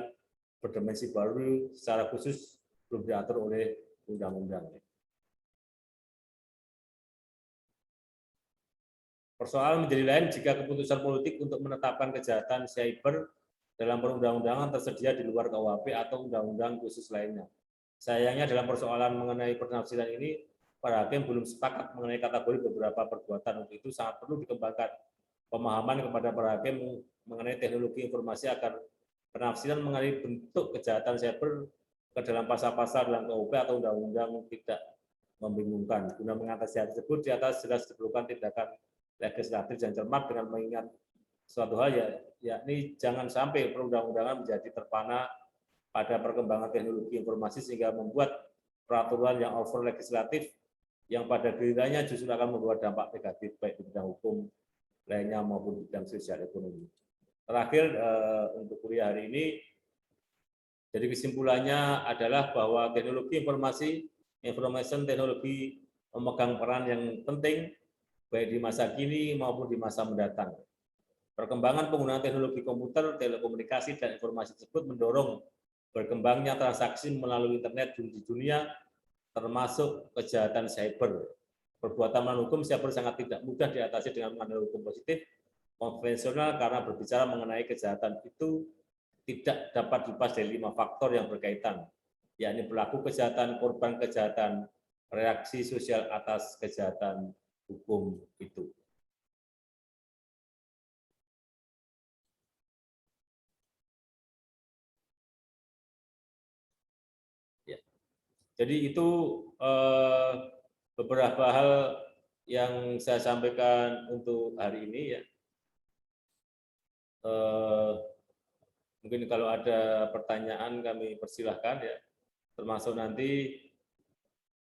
berdimensi baru secara khusus belum diatur oleh undang-undang. Persoalan menjadi lain jika keputusan politik untuk menetapkan kejahatan cyber dalam perundang-undangan tersedia di luar KUHP atau undang-undang khusus lainnya. Sayangnya dalam persoalan mengenai penafsiran ini, para hakim belum sepakat mengenai kategori beberapa perbuatan. Untuk itu sangat perlu dikembangkan pemahaman kepada para hakim mengenai teknologi informasi agar penafsiran mengenai bentuk kejahatan cyber ke dalam pasal-pasal dalam KUHP atau undang-undang tidak membingungkan. Guna mengatasi hal tersebut, di atas jelas diperlukan tindakan legislatif yang cermat dengan mengingat suatu hal, yakni jangan sampai perundang-undangan menjadi terpana pada perkembangan teknologi informasi sehingga membuat peraturan yang over legislatif yang pada dirinya justru akan membawa dampak negatif baik di bidang hukum lainnya maupun di bidang sosial ekonomi. Terakhir untuk kuliah hari ini, jadi kesimpulannya adalah bahwa teknologi information teknologi memegang peran yang penting baik di masa kini maupun di masa mendatang. Perkembangan penggunaan teknologi komputer, telekomunikasi, dan informasi tersebut mendorong berkembangnya transaksi melalui internet di dunia, termasuk kejahatan cyber. Perbuatan melawan hukum cyber sangat tidak mudah diatasi dengan mengandalkan hukum positif konvensional, karena berbicara mengenai kejahatan itu tidak dapat dilepas dari 5 faktor yang berkaitan, yakni pelaku kejahatan, korban kejahatan, reaksi sosial atas kejahatan hukum itu. Ya. Jadi itu beberapa hal yang saya sampaikan untuk hari ini, ya. Mungkin kalau ada pertanyaan kami persilahkan, ya. Termasuk nanti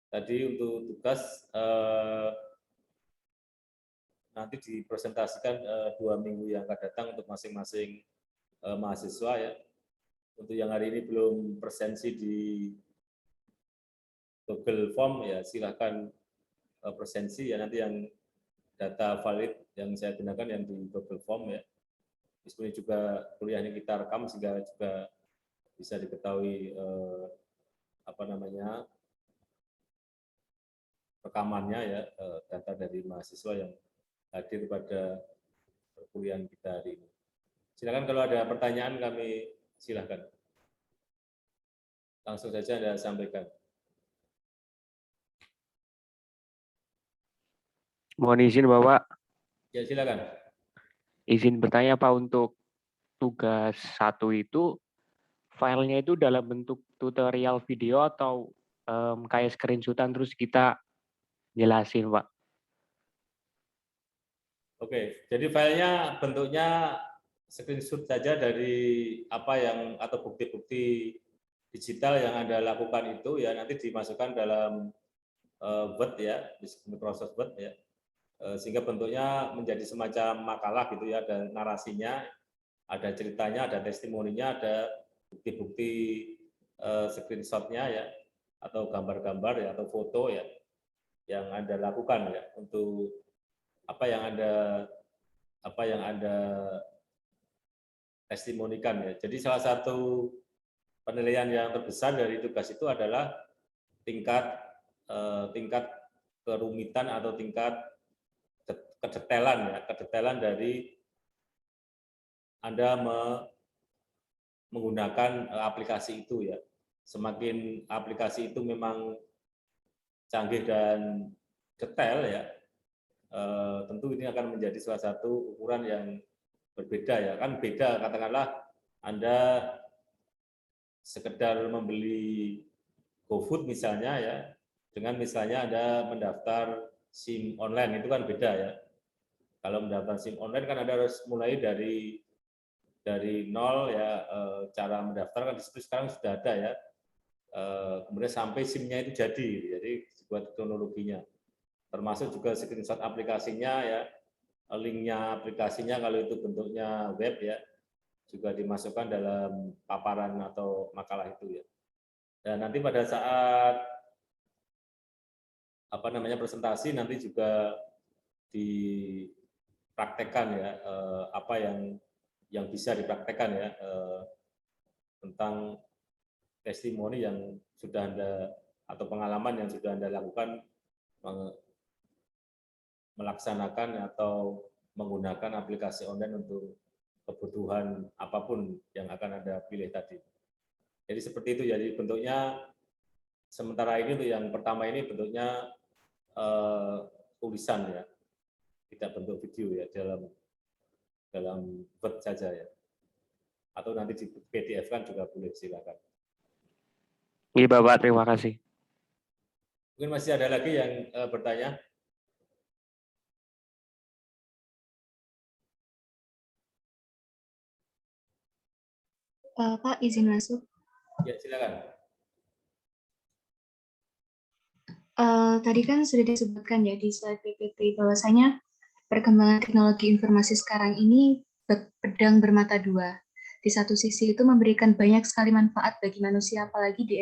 tadi untuk tugas nanti dipresentasikan 2 minggu yang akan datang untuk masing-masing mahasiswa, ya. Untuk yang hari ini belum presensi di Google Form, ya silahkan presensi, ya. Nanti yang data valid yang saya gunakan yang di Google Form, ya. Meskipun juga kuliah ini kita rekam sehingga juga bisa diketahui rekamannya, ya, data dari mahasiswa yang hadir pada perkuliahan kita hari ini. Silakan kalau ada pertanyaan kami silakan. Langsung saja Anda sampaikan. Mohon izin Bapak. Ya, silakan. Izin bertanya Pak, untuk tugas 1 itu filenya itu dalam bentuk tutorial video atau kayak screenshotan terus kita jelasin Pak? Oke, jadi filenya bentuknya screenshot saja dari apa yang atau bukti-bukti digital yang Anda lakukan itu, ya, nanti dimasukkan dalam Word, ya, di Microsoft Word, ya, sehingga bentuknya menjadi semacam makalah gitu, ya, ada narasinya, ada ceritanya, ada testimoninya, ada bukti-bukti screenshotnya, ya, atau gambar-gambar, ya, atau foto, ya, yang Anda lakukan, ya, untuk apa yang Anda testimonikan, ya. Jadi salah satu penilaian yang terbesar dari tugas itu adalah tingkat kerumitan atau tingkat kedetailan dari Anda menggunakan aplikasi itu ya. Semakin aplikasi itu memang canggih dan detail ya, tentu ini akan menjadi salah satu ukuran yang berbeda ya. Kan beda, katakanlah Anda sekedar membeli GoFood misalnya ya, dengan misalnya Anda mendaftar SIM online, itu kan beda ya. Kalau mendaftar SIM online kan Anda harus mulai dari nol ya, cara mendaftar kan di situ sekarang sudah ada ya. Kemudian sampai SIM-nya itu jadi buat teknologinya. Termasuk juga screenshot aplikasinya ya, linknya aplikasinya kalau itu bentuknya web ya, juga dimasukkan dalam paparan atau makalah itu ya. Dan nanti pada saat presentasi nanti juga dipraktekkan ya, apa yang bisa dipraktekkan ya, tentang testimoni yang sudah Anda atau pengalaman yang sudah Anda lakukan melaksanakan atau menggunakan aplikasi online untuk kebutuhan apapun yang akan Anda pilih tadi. Jadi seperti itu, jadi bentuknya sementara ini untuk yang pertama ini bentuknya tulisan ya, tidak bentuk video ya, dalam Word saja ya. Atau nanti di PDF kan juga boleh, silakan. Iya Bapak, terima kasih. Mungkin masih ada lagi yang bertanya? Pak, izin masuk. Ya, silakan. Tadi kan sudah disebutkan ya di slide PPT bahwasanya perkembangan teknologi informasi sekarang ini pedang bermata dua. Di satu sisi itu memberikan banyak sekali manfaat bagi manusia, apalagi di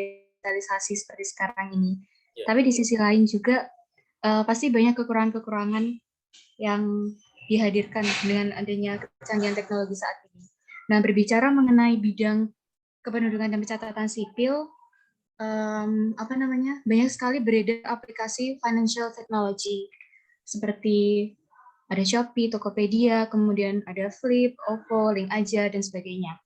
digitalisasi seperti sekarang ini. Ya. Tapi di sisi lain juga pasti banyak kekurangan-kekurangan yang dihadirkan dengan adanya kecanggihan teknologi saat ini. Nah, berbicara mengenai bidang kependudukan dan pencatatan sipil, banyak sekali beredar aplikasi financial technology seperti ada Shopee, Tokopedia, kemudian ada Flip, OVO, Link Aja, dan sebagainya.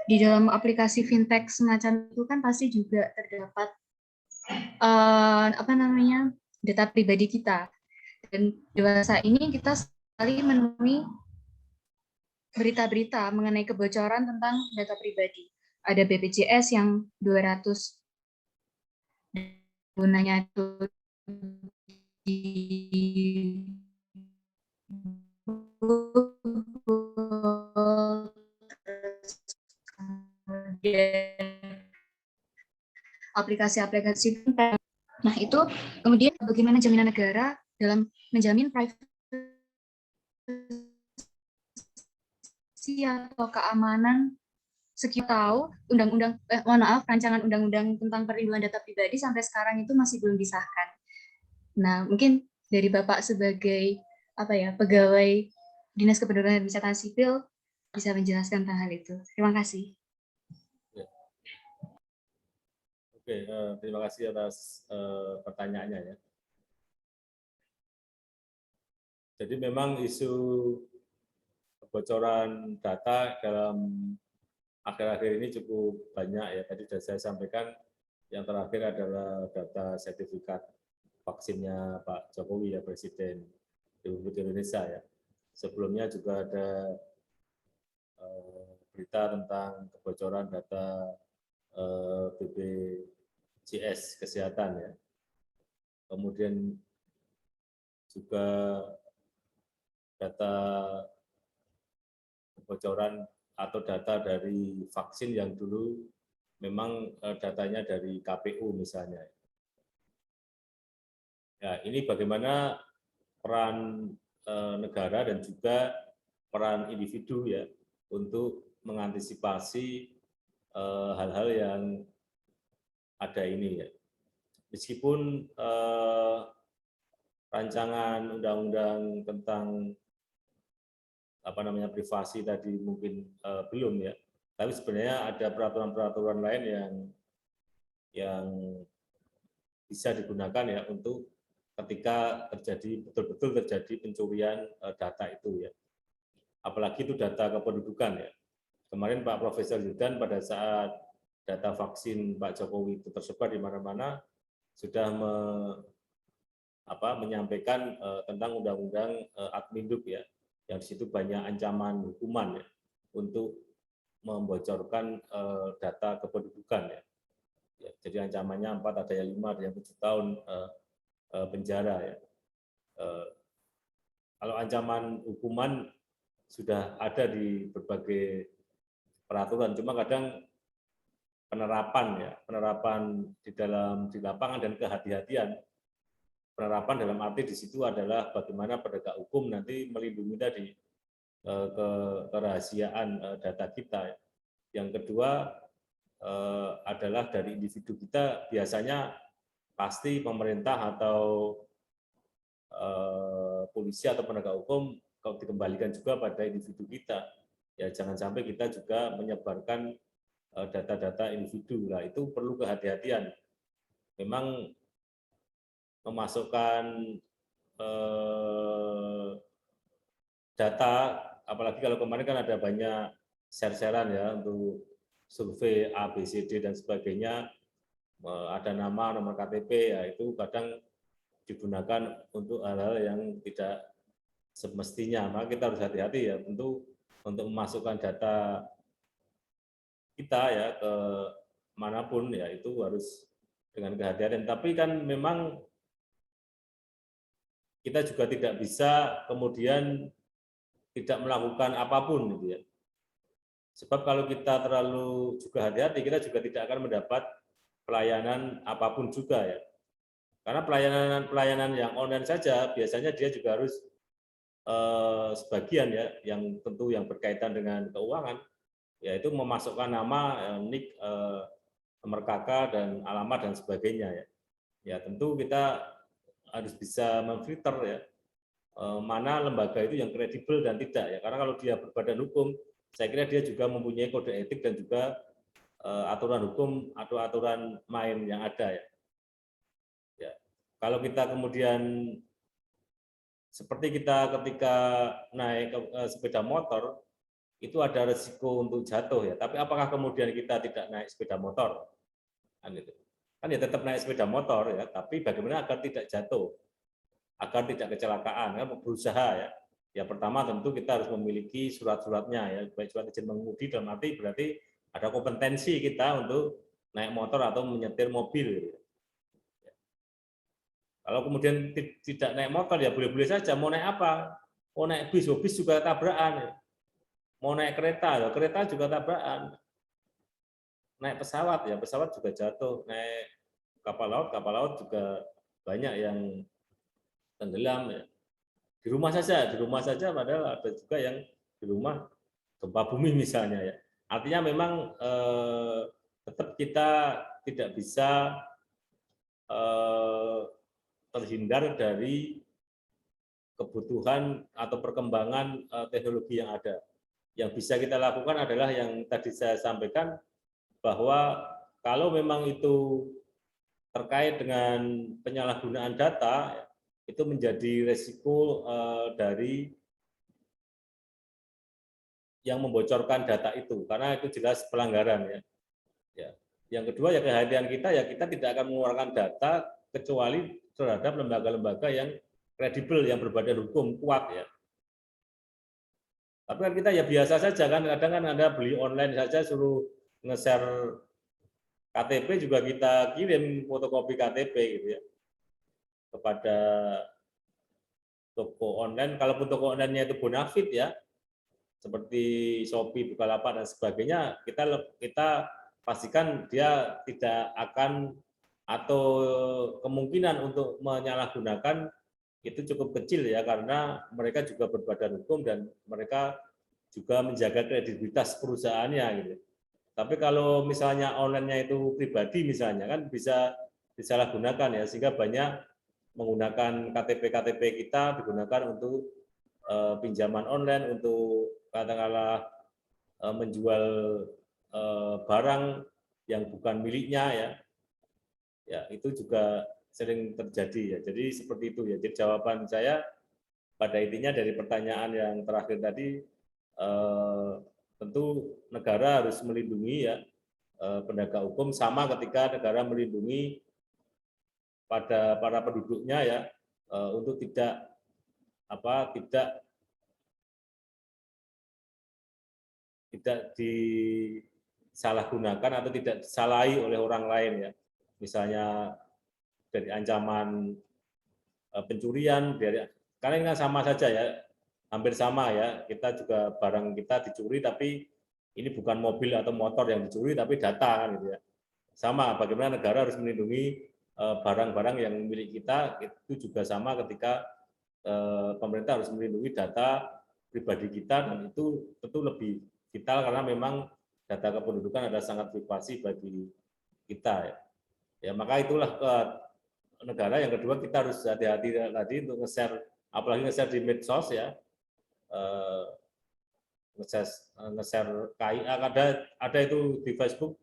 Di dalam aplikasi fintech semacam itu kan pasti juga terdapat data pribadi kita. Dan dewasa ini kita sekali menemui berita-berita mengenai kebocoran tentang data pribadi. Ada BPJS yang 200 gunanya itu aplikasi-aplikasi. Nah, itu kemudian bagaimana jaminan negara dalam menjamin privasi atau keamanan. Sekian tahu rancangan undang-undang tentang perlindungan data pribadi sampai sekarang itu masih belum disahkan. Nah, mungkin dari Bapak sebagai pegawai Dinas Kependudukan dan Pencatatan Sipil bisa menjelaskan tentang hal itu. Terima kasih. Ya. Oke, terima kasih atas pertanyaannya ya. Jadi memang isu kebocoran data dalam akhir-akhir ini cukup banyak ya. Tadi sudah saya sampaikan, yang terakhir adalah data sertifikat vaksinnya Pak Jokowi ya, Presiden Republik Indonesia ya. Sebelumnya juga ada berita tentang kebocoran data BPJS Kesehatan ya. Kemudian juga data kebocoran atau data dari vaksin yang dulu memang datanya dari KPU misalnya. Ya, ini bagaimana peran negara dan juga peran individu ya untuk mengantisipasi hal-hal yang ada ini ya. Meskipun rancangan undang-undang tentang privasi tadi mungkin belum ya, tapi sebenarnya ada peraturan-peraturan lain yang yang bisa digunakan ya untuk ketika betul-betul terjadi pencurian data itu ya. Apalagi itu data kependudukan ya. Kemarin Pak Profesor Yudan pada saat data vaksin Pak Jokowi itu tersebar di mana-mana sudah menyampaikan tentang undang-undang Adminduk ya, yang di situ banyak ancaman hukuman ya untuk membocorkan data kependudukan ya. Jadi ancamannya 4, ada yang 5, ada yang 7 tahun penjara ya. Kalau ancaman hukuman sudah ada di berbagai peraturan, cuma kadang penerapan di lapangan dan kehati-hatian. Penerapan dalam arti di situ adalah bagaimana penegak hukum nanti melindungi tadi kerahasiaan data kita. Yang kedua adalah dari individu kita, biasanya pasti pemerintah atau polisi atau penegak hukum kalau dikembalikan juga pada individu kita. Ya jangan sampai kita juga menyebarkan data-data individu. Nah, itu perlu kehati-hatian. Memang memasukkan data, apalagi kalau kemarin kan ada banyak share-sharean ya untuk survei A, B, C, D dan sebagainya, ada nama, nomor KTP, ya itu kadang digunakan untuk hal-hal yang tidak semestinya. Maka kita harus hati-hati ya, tentu untuk memasukkan data kita ya ke manapun ya itu harus dengan kehati-hatian. Tapi kan memang kita juga tidak bisa kemudian tidak melakukan apapun gitu ya. Sebab kalau kita terlalu juga hati-hati, kita juga tidak akan mendapat pelayanan apapun juga ya. Karena pelayanan yang online saja biasanya dia juga harus sebagian ya, yang tentu yang berkaitan dengan keuangan, yaitu memasukkan nama, nik, nomor KK dan alamat dan sebagainya ya. Ya tentu kita harus bisa memfilter ya mana lembaga itu yang kredibel dan tidak ya. Karena kalau dia berbadan hukum, saya kira dia juga mempunyai kode etik dan juga aturan hukum atau aturan main yang ada ya. Ya. Kalau kita kemudian seperti kita ketika naik sepeda motor itu ada resiko untuk jatuh ya. Tapi apakah kemudian kita tidak naik sepeda motor? Kan itu. Kan ya tetap naik sepeda motor ya, tapi bagaimana agar tidak jatuh, agar tidak kecelakaan, kan berusaha ya. Ya pertama tentu kita harus memiliki surat-suratnya ya, baik surat izin mengemudi dalam arti berarti ada kompetensi kita untuk naik motor atau menyetir mobil. Kalau kemudian tidak naik motor ya boleh-boleh saja, mau naik apa? Mau naik bis, bis juga tabrakan. Mau naik kereta, ya kereta juga tabrakan. Naik pesawat ya pesawat juga jatuh. Naik kapal laut juga banyak yang tenggelam ya. Di rumah saja padahal ada juga yang di rumah gempa bumi misalnya ya. Artinya memang tetap kita tidak bisa terhindar dari kebutuhan atau perkembangan teknologi yang ada. Yang bisa kita lakukan adalah yang tadi saya sampaikan, bahwa kalau memang itu terkait dengan penyalahgunaan data, itu menjadi resiko dari yang membocorkan data itu, karena itu jelas pelanggaran ya. Ya. Yang kedua ya kehadiran kita ya, kita tidak akan mengeluarkan data kecuali terhadap lembaga-lembaga yang kredibel, yang berbadan hukum kuat ya. Tapi kan kita ya biasa saja kan, kadang kan Anda beli online saja suruh nge-share KTP juga kita kirim fotokopi KTP gitu ya kepada toko online. Kalaupun toko online-nya itu bonafit ya, seperti Shopee, Bukalapak dan sebagainya, kita pastikan dia tidak akan atau kemungkinan untuk menyalahgunakan itu cukup kecil ya, karena mereka juga berbadan hukum dan mereka juga menjaga kredibilitas perusahaannya gitu. Tapi kalau misalnya online-nya itu pribadi misalnya kan bisa disalahgunakan ya, sehingga banyak menggunakan KTP kita digunakan untuk pinjaman online, untuk katakanlah menjual barang yang bukan miliknya ya, Ya, itu juga sering terjadi ya. Jadi seperti itu ya. Jadi jawaban saya pada intinya dari pertanyaan yang terakhir tadi, tentu negara harus melindungi ya penegak hukum, sama ketika negara melindungi pada para penduduknya ya, untuk tidak disalahgunakan atau tidak disalahi oleh orang lain ya. Misalnya dari ancaman pencurian, karena ini kan sama saja ya, hampir sama ya. Kita juga barang kita dicuri, tapi ini bukan mobil atau motor yang dicuri, tapi data kan gitu ya. Sama, bagaimana negara harus melindungi barang-barang yang milik kita, itu juga sama ketika pemerintah harus melindungi data pribadi kita, dan itu tentu lebih vital karena memang data kependudukan adalah sangat privasi bagi kita ya. Ya maka itulah negara yang kedua, kita harus hati-hati tadi untuk nge-share, apalagi nge-share di medsos ya, nge-share KIA, ada itu di Facebook.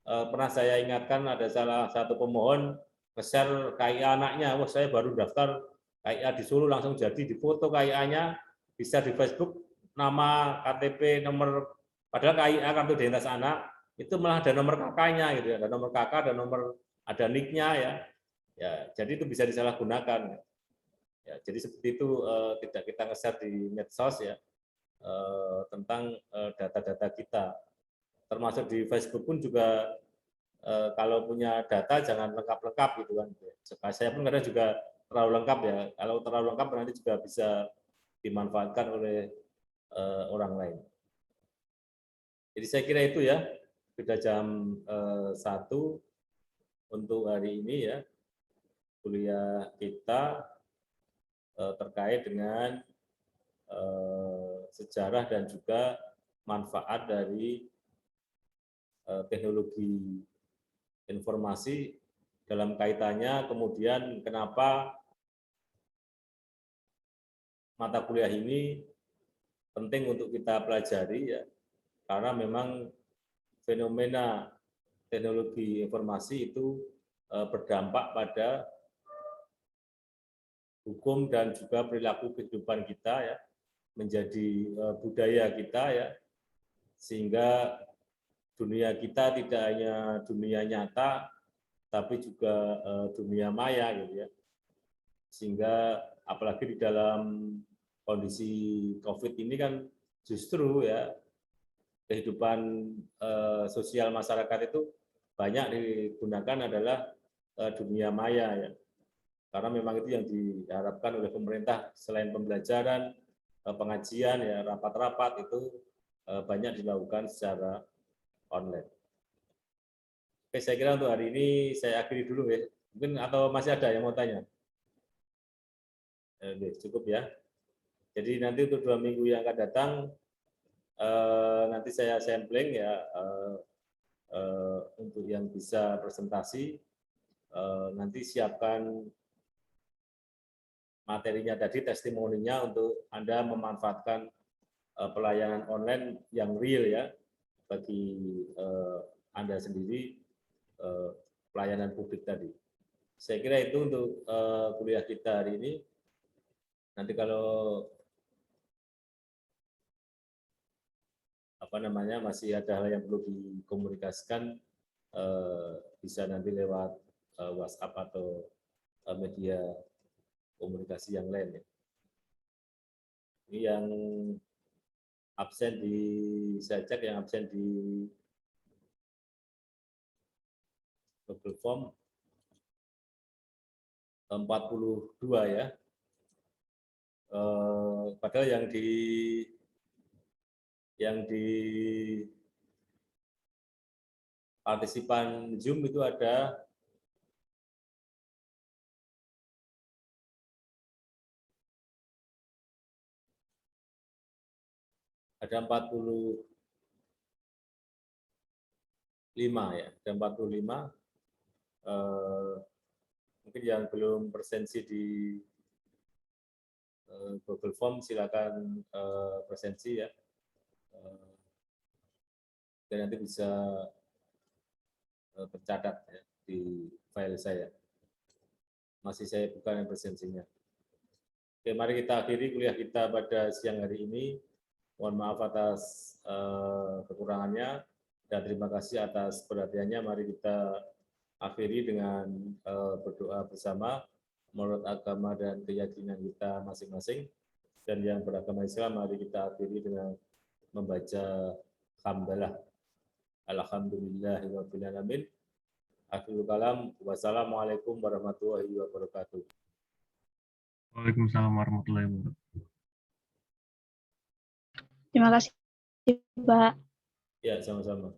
Pernah saya ingatkan, ada salah satu pemohon nge-share KIA anaknya, wah saya baru daftar KIA di Solo, langsung jadi di foto KIA-nya, bisa di Facebook, nama, KTP, nomor, padahal KIA kartu identitas anak itu malah ada nomor kakaknya gitu ya, ada nomor kakak, ada nomor, ada nick-nya ya. Ya, jadi itu bisa disalahgunakan. Ya, jadi seperti itu, tidak kita nge-share di medsos ya, tentang data-data kita. Termasuk di Facebook pun juga, kalau punya data jangan lengkap-lengkap gitu kan. Saya pun kadang juga terlalu lengkap ya. Kalau terlalu lengkap nanti juga bisa dimanfaatkan oleh orang lain. Jadi saya kira itu ya, sudah jam 1 untuk hari ini ya, kuliah kita terkait dengan sejarah dan juga manfaat dari teknologi informasi dalam kaitannya, kemudian kenapa mata kuliah ini penting untuk kita pelajari ya, karena memang fenomena teknologi informasi itu berdampak pada hukum dan juga perilaku kehidupan kita ya, menjadi budaya kita ya, sehingga dunia kita tidak hanya dunia nyata, tapi juga dunia maya gitu ya. Sehingga apalagi di dalam kondisi COVID ini kan justru ya, kehidupan sosial masyarakat itu banyak digunakan adalah dunia maya ya. Karena memang itu yang diharapkan oleh pemerintah, selain pembelajaran, pengajian ya, rapat-rapat itu banyak dilakukan secara online. Oke, saya kira untuk hari ini saya akhiri dulu ya. Mungkin atau masih ada yang mau tanya? Oke, cukup ya. Jadi nanti untuk 2 minggu yang akan datang, nanti saya sampling ya, untuk yang bisa presentasi, nanti siapkan materinya tadi, testimoninya untuk Anda memanfaatkan pelayanan online yang real ya, bagi Anda sendiri, pelayanan publik tadi. Saya kira itu untuk kuliah kita hari ini. Nanti kalau masih ada hal yang perlu dikomunikasikan, bisa nanti lewat WhatsApp atau media komunikasi yang lain ya. Ini yang absen saya cek yang absen di Google Form 42 ya. Padahal yang di partisipan Zoom itu ada 45 ya, ada 45. Mungkin yang belum presensi di Google Form silakan presensi ya. Dan nanti bisa tercatat ya. di file saya. Masih saya buka yang presensinya. Oke, mari kita akhiri kuliah kita pada siang hari ini. Mohon maaf atas kekurangannya dan terima kasih atas perhatiannya. Mari kita akhiri dengan berdoa bersama menurut agama dan keyakinan kita masing-masing. Dan yang beragama Islam, mari kita akhiri dengan membaca hamdalah. Alhamdulillahirabbil alamin. Akhirul kalam. Wassalamualaikum warahmatullahi wabarakatuh. Waalaikumsalam warahmatullahi wabarakatuh. Terima kasih, Pak. Ya, sama-sama.